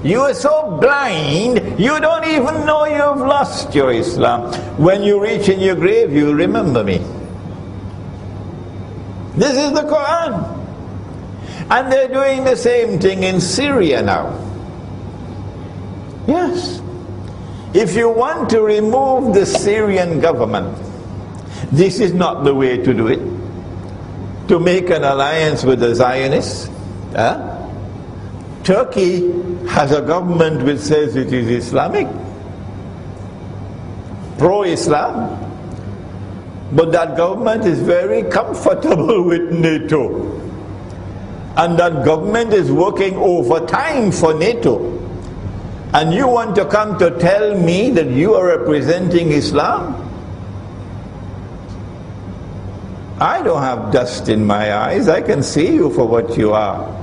You are so blind, you don't even know you've lost your Islam. When you reach in your grave, you remember me. This is the Quran. And they're doing the same thing in Syria now. Yes. If you want to remove the Syrian government, this is not the way to do it. To make an alliance with the Zionists. Turkey has a government which says it is Islamic, pro-Islam, but that government is very comfortable with NATO, and that government is working overtime for NATO. And you want to come to tell me that you are representing Islam? I don't have dust in my eyes. I can see you for what you are.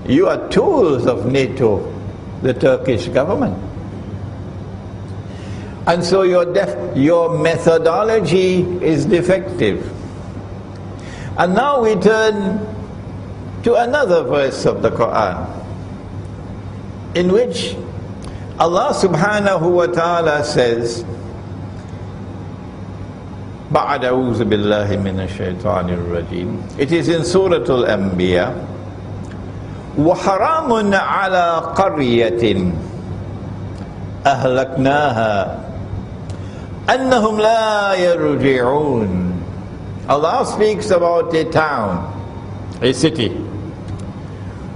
You are tools of NATO, the Turkish government. And so your methodology is defective. And now we turn to another verse of the Quran, in which Allah subhanahu wa ta'ala says, بعد أعوذ بالله من الشيطان الرجيم. It is in Surah Al-Anbiya. وحرام على قرية أهلكناها أنهم لا يرجعون. Allah speaks about a town, a city,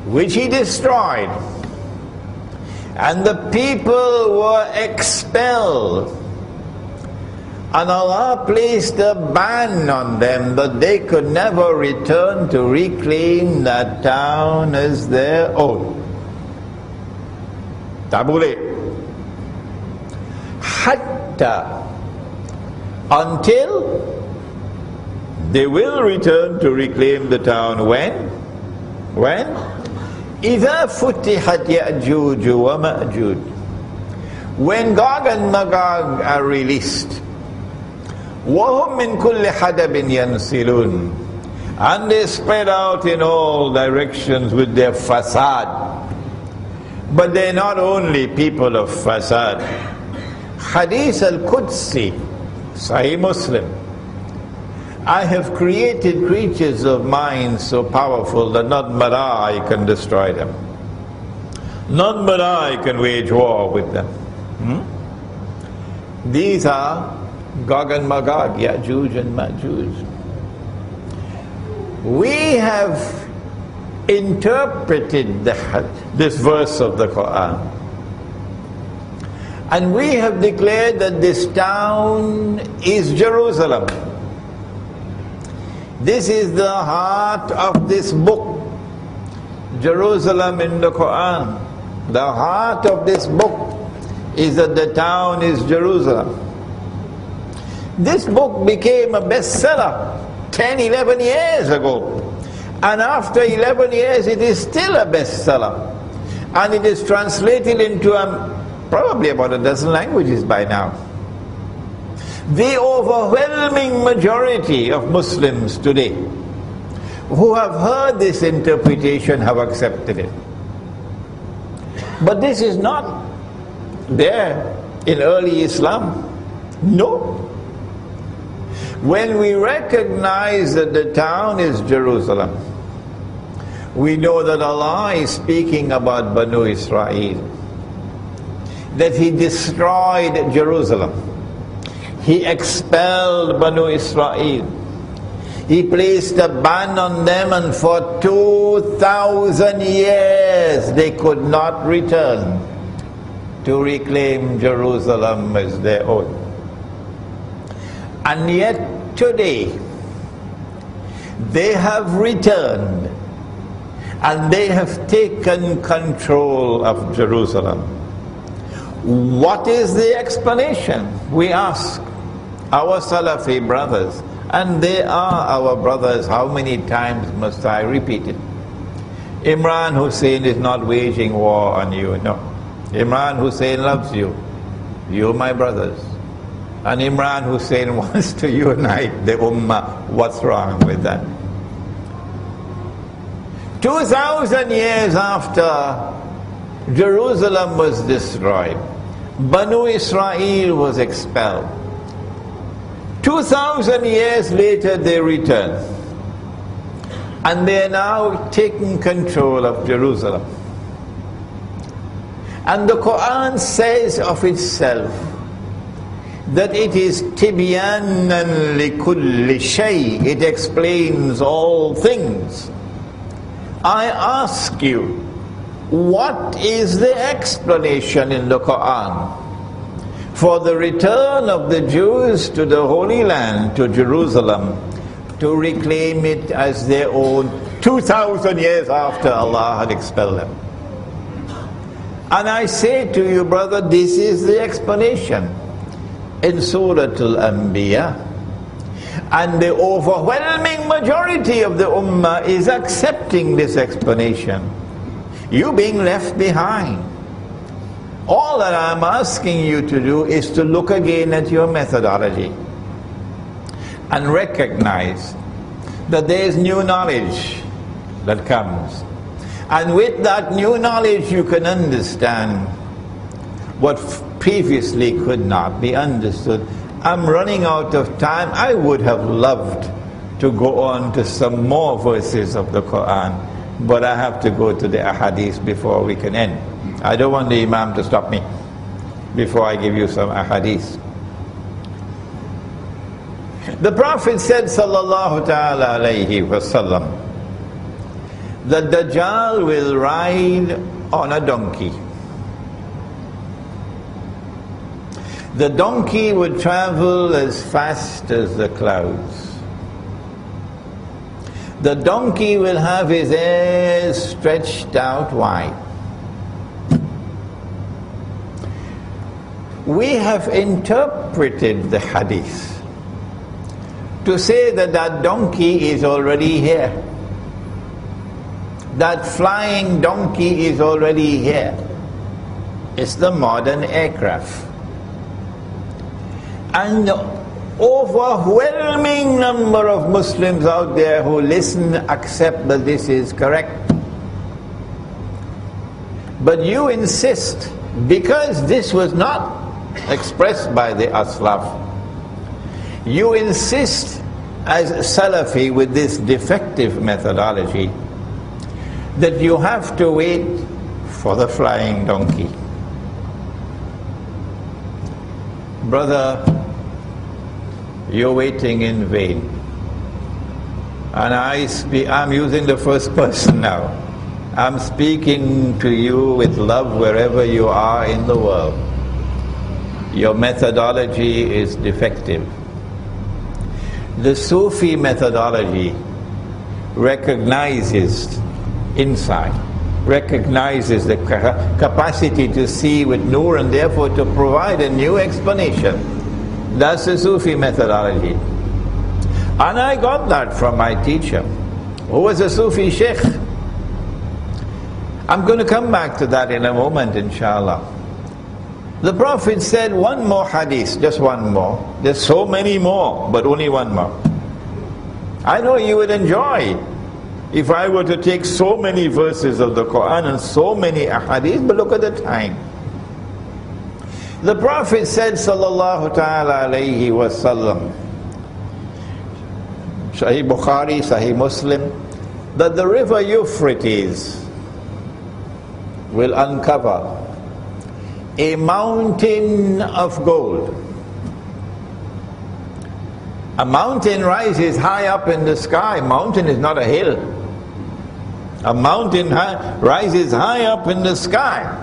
which He destroyed, and the people were expelled. And Allah placed a ban on them that they could never return to reclaim that town as their own. Tabule. Hatta. Until they will return to reclaim the town. When? When? إِذَا فُتِحَتْ يَأْجُوجُ وَمَأْجُوجُ. When Gog and Magog are released. وَهُمْ مِنْ كُلِّ حَدَبٍ يَنْسِلُونَ. And they spread out in all directions with their fasad. But they're not only people of fasad. Hadith al-Qudsi, Sahih Muslim. I have created creatures of mine so powerful that none but I can destroy them. None but I can wage war with them. These are Gog and Magog, Ya'juj and Ma'juj. We have interpreted this verse of the Quran, and we have declared that this town is Jerusalem. This is the heart of this book, Jerusalem in the Quran. The heart of this book is that the town is Jerusalem. This book became a bestseller 10, 11 years ago. And after 11 years, it is still a bestseller. And it is translated into probably about a dozen languages by now. The overwhelming majority of Muslims today who have heard this interpretation have accepted it. But this is not there in early Islam. No. When we recognize that the town is Jerusalem, we know that Allah is speaking about Banu Israel, that He destroyed Jerusalem. He expelled Banu Israel. He placed a ban on them, and for 2,000 years they could not return to reclaim Jerusalem as their own. And yet today they have returned and they have taken control of Jerusalem. What is the explanation? We ask our Salafi brothers, and they are our brothers. How many times must I repeat it? Imran Hosein is not waging war on you, no. Imran Hosein loves you. You're my brothers. And Imran Hosein wants to unite the Ummah. What's wrong with that? 2,000 years after Jerusalem was destroyed, Banu Israel was expelled. 2,000 years later they returned. And they are now taking control of Jerusalem. And the Quran says of itself that it is tibyanan likulli shay. It explains all things. I ask you, what is the explanation in the Quran for the return of the Jews to the Holy Land, to Jerusalem, to reclaim it as their own 2,000 years after Allah had expelled them? And I say to you, brother, this is the explanation in Surah Al-Anbiya. And the overwhelming majority of the Ummah is accepting this explanation. You being left behind. All that I'm asking you to do is to look again at your methodology and recognize that there is new knowledge that comes. And with that new knowledge you can understand what previously could not be understood. I'm running out of time. I would have loved to go on to some more verses of the Quran, but I have to go to the ahadith before we can end. I don't want the Imam to stop me before I give you some ahadith. The Prophet said, sallallahu ta'ala alayhi wasallam, that Dajjal will ride on a donkey. The donkey would travel as fast as the clouds. The donkey will have his ears stretched out wide. We have interpreted the hadith to say that that donkey is already here. That flying donkey is already here. It's the modern aircraft. And the overwhelming number of Muslims out there who listen accept that this is correct. But you insist, because this was not expressed by the Aslaf, you insist as Salafi with this defective methodology that you have to wait for the flying donkey. Brother, you're waiting in vain. And I'm using the first person now. I'm speaking to you with love wherever you are in the world. Your methodology is defective. The Sufi methodology recognizes insight, recognizes the capacity to see with nur and therefore to provide a new explanation. That's the Sufi methodology. And I got that from my teacher, who was a Sufi sheikh. I'm going to come back to that in a moment, inshallah. The Prophet said one more hadith, just one more. There's so many more, but only one more. I know you would enjoy if I were to take so many verses of the Quran and so many ahadith, but look at the time. The Prophet said, sallallahu ta'ala alayhi wa sallam, Sahih Bukhari, Sahih Muslim, that the river Euphrates will uncover a mountain of gold. A mountain rises high up in the sky. Mountain is not a hill. A mountain rises high up in the sky.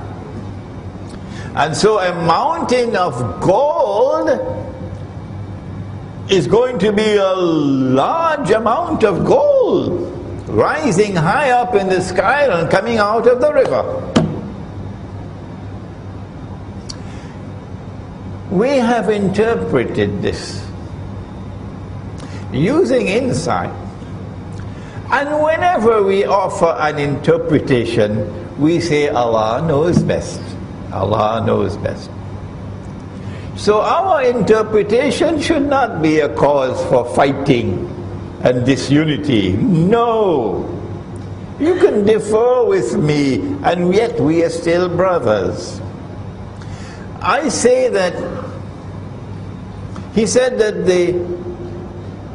And so a mountain of gold is going to be a large amount of gold rising high up in the sky and coming out of the river. We have interpreted this using insight. And whenever we offer an interpretation, we say Allah knows best. Allah knows best. So our interpretation should not be a cause for fighting and disunity. No. You can differ with me, and yet we are still brothers. I say that he said that the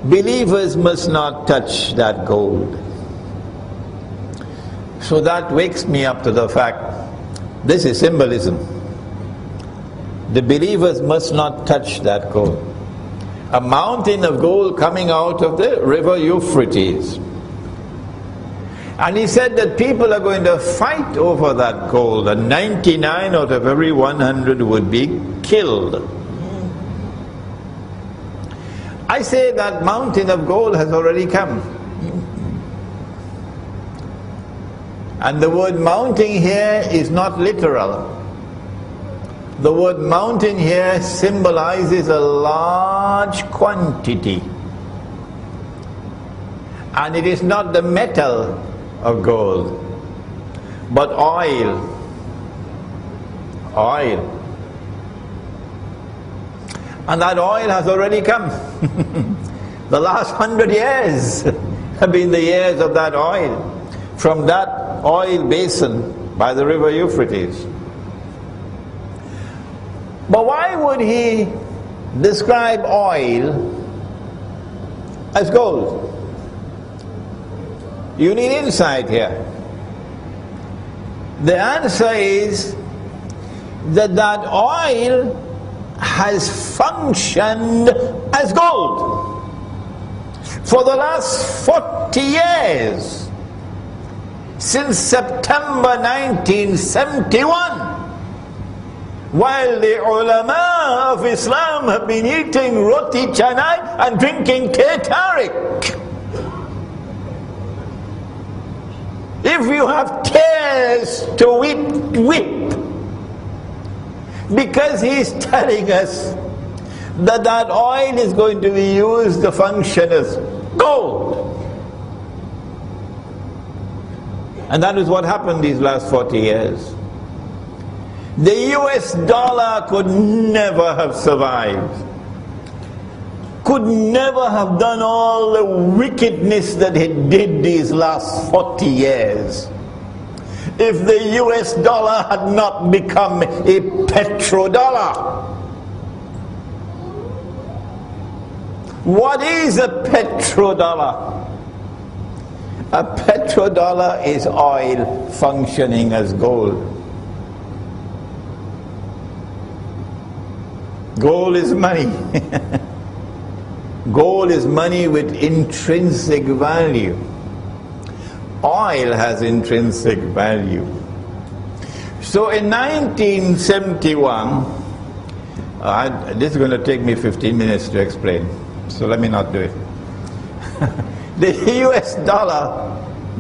believers must not touch that gold. So that wakes me up to the fact, this is symbolism. The believers must not touch that gold. A mountain of gold coming out of the river Euphrates. And he said that people are going to fight over that gold, and 99 out of every 100 would be killed. I say that mountain of gold has already come. And the word mountain here is not literal. The word mountain here symbolizes a large quantity. And it is not the metal of gold, but oil. Oil. And that oil has already come. The last 100 years have been the years of that oil, from that oil basin by the river Euphrates. But why would he describe oil as gold? You need insight here. The answer is that that oil has functioned as gold for the last 40 years, since September 1971, while the ulama of Islam have been eating roti canai and drinking teh tarik. If you have tears to weep, because he's telling us that that oil is going to be used to function as gold. And that is what happened these last 40 years. The US dollar could never have survived, could never have done all the wickedness that it did these last 40 years, if the US dollar had not become a petrodollar. What is a petrodollar? A petrodollar is oil functioning as gold. Gold is money. Gold is money with intrinsic value. Oil has intrinsic value. So in 1971, this is going to take me 15 minutes to explain, so let me not do it. The US dollar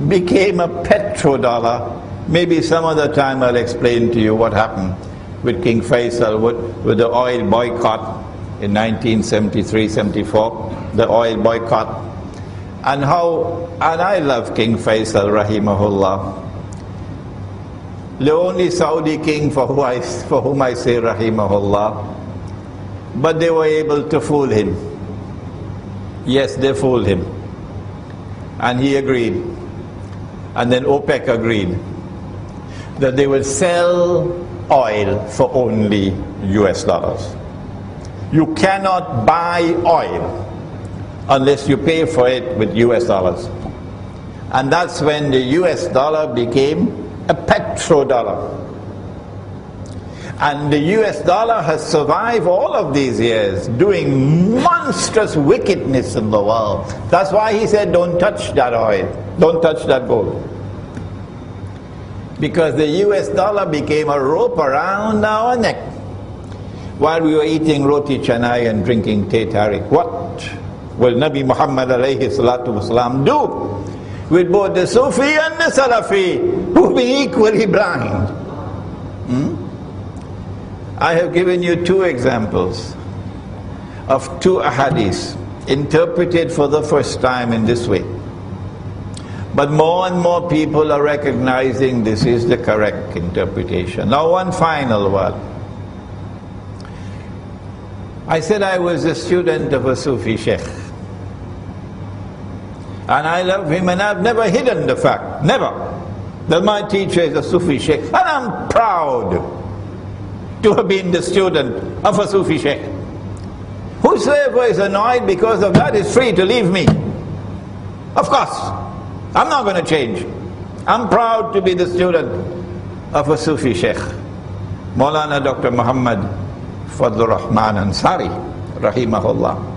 became a petrodollar. Maybe some other time I'll explain to you what happened with King Faisal, with the oil boycott in 1973-74, the oil boycott, and I love King Faisal rahimahullah, the only Saudi king for whom I say rahimahullah, but they were able to fool him. Yes, they fooled him, and he agreed, and then OPEC agreed that they would sell oil for only US dollars. You cannot buy oil unless you pay for it with US dollars. And that's when the US dollar became a petrodollar. And the US dollar has survived all of these years doing monstrous wickedness in the world. That's why he said, don't touch that oil, don't touch that gold. Because the US dollar became a rope around our neck while we were eating roti canai and drinking teh tarik. What will Nabi Muhammad alayhi salatu wasalam do with both the Sufi and the Salafi, who be equally blind? I have given you two examples of two ahadith interpreted for the first time in this way. But more and more people are recognizing this is the correct interpretation. Now one final one. I said I was a student of a Sufi sheikh. And I love him, and I've never hidden the fact, never, that my teacher is a Sufi sheikh. And I'm proud to have been the student of a Sufi sheikh. Whosoever is annoyed because of that is free to leave me. Of course, I'm not going to change. I'm proud to be the student of a Sufi sheikh, Maulana Dr. Muhammad Fadlur Rahman Ansari, rahimahullah.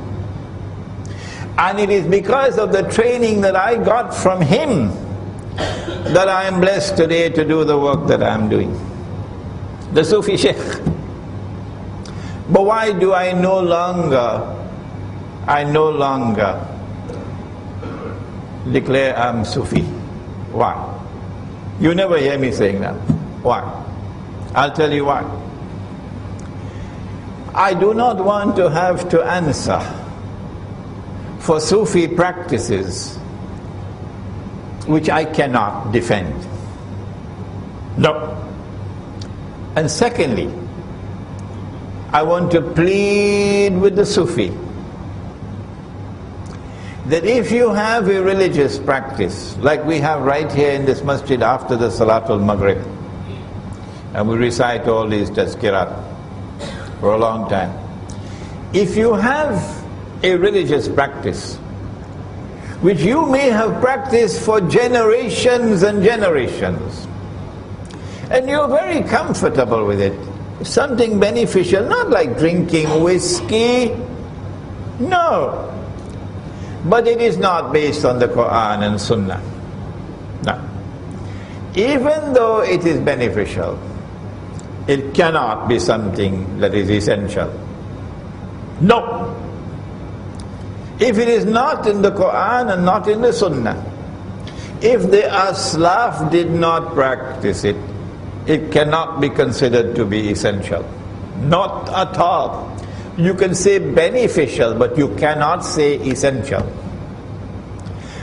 And it is because of the training that I got from him that I am blessed today to do the work that I am doing. The Sufi sheikh. But why do I no longer declare I'm Sufi? Why? You never hear me saying that. Why? I'll tell you why. I do not want to have to answer for Sufi practices which I cannot defend. No. And secondly, I want to plead with the Sufi that if you have a religious practice, like we have right here in this masjid after the Salatul Maghrib, and we recite all these tazkirat for a long time, if you have a religious practice which you may have practiced for generations and generations, and you're very comfortable with it, something beneficial, not like drinking whiskey, no, but it is not based on the Quran and Sunnah. No. Even though it is beneficial, it cannot be something that is essential. No. If it is not in the Quran and not in the Sunnah, if the Aslaf did not practice it, it cannot be considered to be essential. Not at all. You can say beneficial, but you cannot say essential.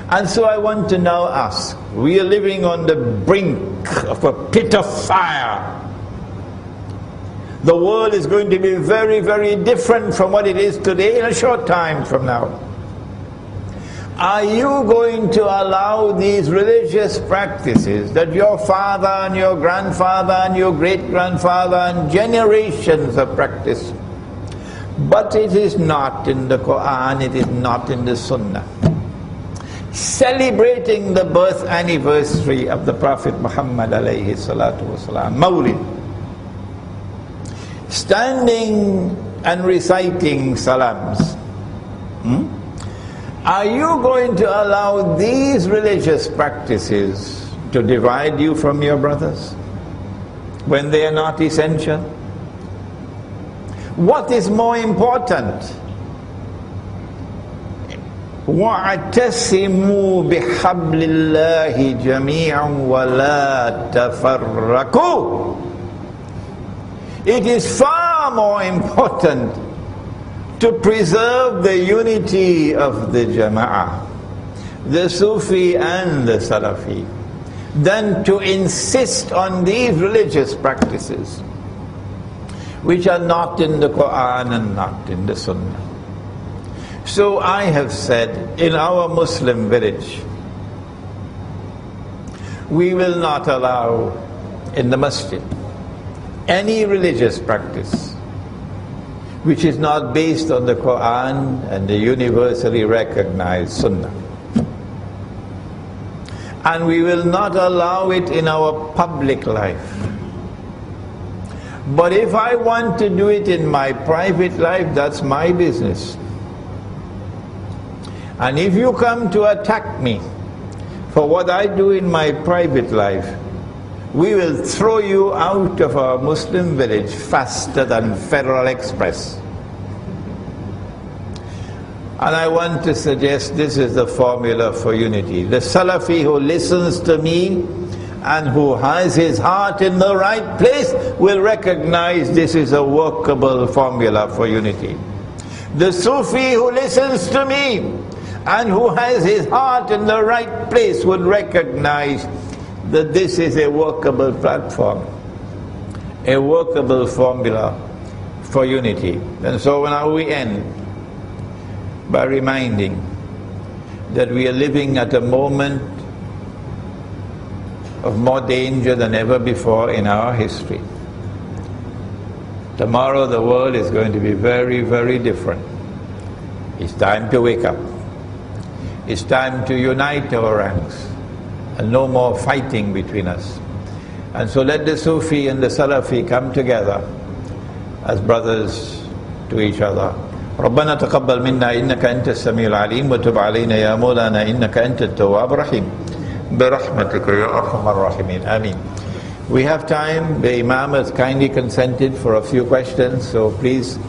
And so I want to now ask, we are living on the brink of a pit of fire. The world is going to be very, very different from what it is today in a short time from now. Are you going to allow these religious practices that your father and your grandfather and your great-grandfather and generations have practiced, but it is not in the Quran, it is not in the Sunnah, celebrating the birth anniversary of the Prophet Muhammad alayhi salatu wasalam, Mawlid, standing and reciting salams, Are you going to allow these religious practices to divide you from your brothers when they are not essential? What is more important? وَاعْتَصِمُوا بِحَبْلِ اللَّهِ جَمِيعًا وَلَا تَفَرَّقُوا. It is far more important to preserve the unity of the Jama'ah, the Sufi and the Salafi, than to insist on these religious practices which are not in the Quran and not in the Sunnah. So I have said, in our Muslim village, we will not allow in the masjid any religious practice which is not based on the Quran and the universally recognized Sunnah. And we will not allow it in our public life. But if I want to do it in my private life, that's my business. And if you come to attack me for what I do in my private life, we will throw you out of our Muslim village faster than Federal Express. And I want to suggest this is the formula for unity. The Salafi who listens to me and who has his heart in the right place will recognize this is a workable formula for unity. The Sufi who listens to me and who has his heart in the right place would recognize that this is a workable platform, a workable formula for unity. And so now we end by reminding that we are living at a moment of more danger than ever before in our history. Tomorrow the world is going to be very, very different. It's time to wake up. It's time to unite our ranks and no more fighting between us. And so let the Sufi and the Salafi come together as brothers to each other. ربنا تقبل منا إنك أنت السميع العليم وتب علينا يا مولانا إنك أنت التواب الرحيم برحمتك يا أرحم الراحمين آمين. We have time. The Imam has kindly consented for a few questions, so please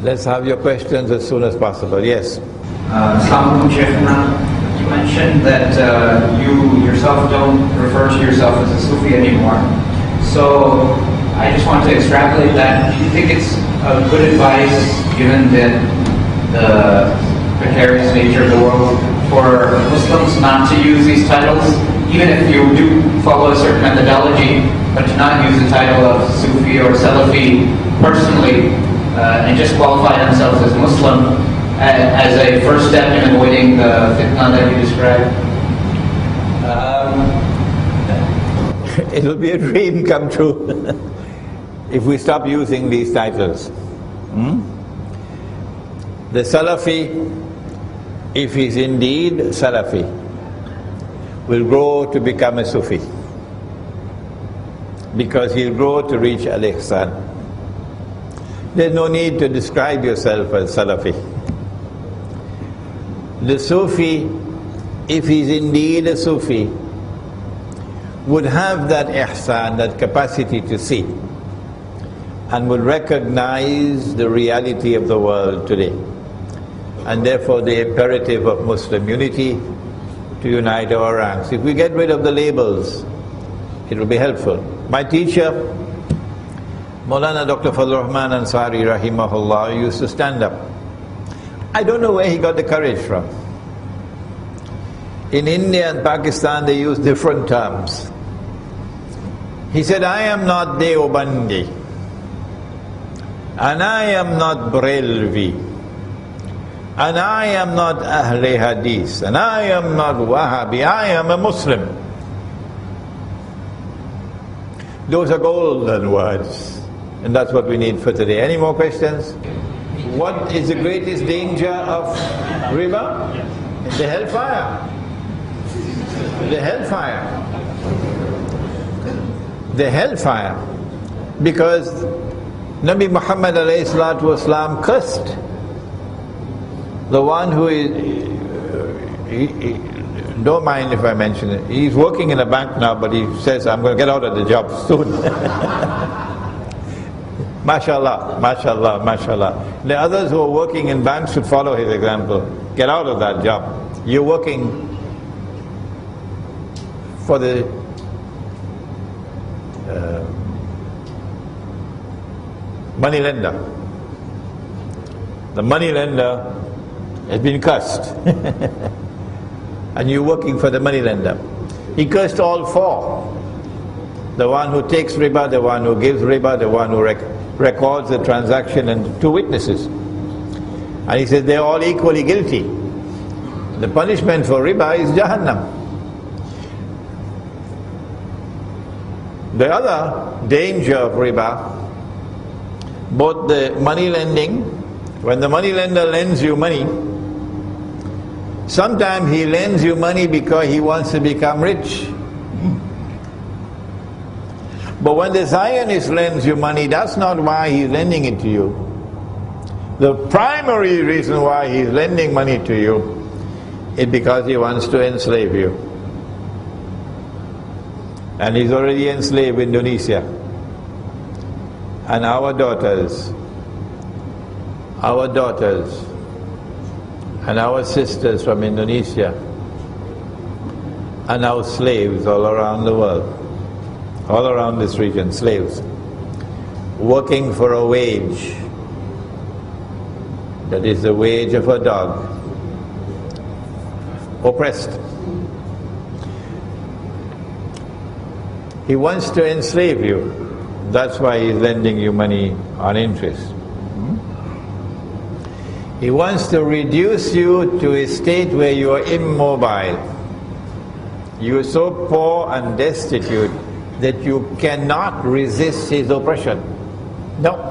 let's have your questions as soon as possible. Yes. Assalamu alaikum, Shaykhana. You mentioned that you yourself don't refer to yourself as a Sufi anymore. So I just want to extrapolate that. Do you think it's a good advice, given the precarious nature of the world, for Muslims not to use these titles, even if you do follow a certain methodology, but to not use the title of Sufi or Salafi personally, and just qualify themselves as Muslim as a first step in avoiding the fitna that you described? It'll be a dream come true if we stop using these titles. The Salafi, if he's indeed Salafi, will grow to become a Sufi, because he'll grow to reach Al-Ihsan. There's no need to describe yourself as Salafi. The Sufi, if he's indeed a Sufi, would have that ihsan, that capacity to see, and would recognize the reality of the world today, and therefore the imperative of Muslim unity to unite our ranks. If we get rid of the labels, it will be helpful. My teacher, Maulana Dr. Fadlur Rahman Ansari rahimahullah, used to stand up. I don't know where he got the courage from. In India and Pakistan they use different terms. He said, I am not Deobandi, and I am not Brelvi, and I am not Ahle Hadith, and I am not Wahhabi, I am a Muslim. Those are golden words, and that's what we need for today. Any more questions? What is the greatest danger of riba? The hellfire. The hellfire. The hellfire. Because Nabi Muhammad alayhi salatu wasalam cursed The one who is, don't mind if I mention it, he's working in a bank now, but he says, I'm going to get out of the job soon. MashaAllah, MashaAllah, MashaAllah. The others who are working in banks should follow his example. Get out of that job. You're working for the money lender. The money lender has been cursed. And you're working for the money lender. He cursed all four. The one who takes riba, the one who gives riba, the one who records the transaction, and two witnesses. And he says they're all equally guilty. The punishment for riba is Jahannam. The other danger of riba, both the money lending, when the money lender lends you money, sometimes he lends you money because he wants to become rich. But when the Zionist lends you money, that's not why he's lending it to you. The primary reason why he's lending money to you is because he wants to enslave you. And he's already enslaved Indonesia. And our daughters and our sisters from Indonesia are now slaves all around the world, all around this region, slaves, working for a wage that is the wage of a dog, oppressed. He wants to enslave you. That's why he's lending you money on interest. He wants to reduce you to a state where you are immobile. You are so poor and destitute that you cannot resist his oppression. No.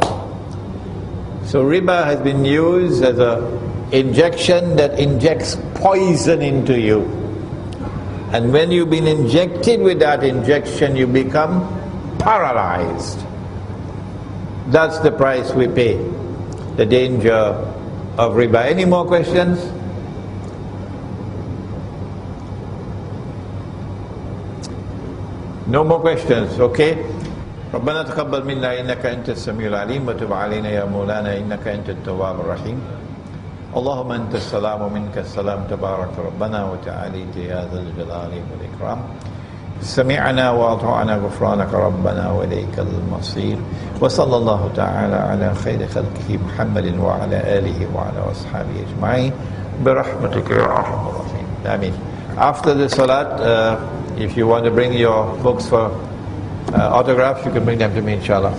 So riba has been used as an injection that injects poison into you. And when you've been injected with that injection, you become paralyzed. That's the price we pay. The danger of riba. Any more questions? No more questions, okay? ربنا تقبل منا إنك أنت السميع العليم وتب علينا يا مولانا إنك أنت التواب الرحيم اللهم أنت السلام ومنك السلام تبارك ربنا وتعاليت يا ذا الجلال والإكرام سمعنا وأطعنا غفرانك ربنا وإليك المصير وصلى الله تعالى على خير خلقه محمد وعلى آله وعلى أصحابه أجمعين برحمتك يا أرحم الراحمين آمين. After the salat, if you want to bring your books for autographs, you can bring them to me, inshallah.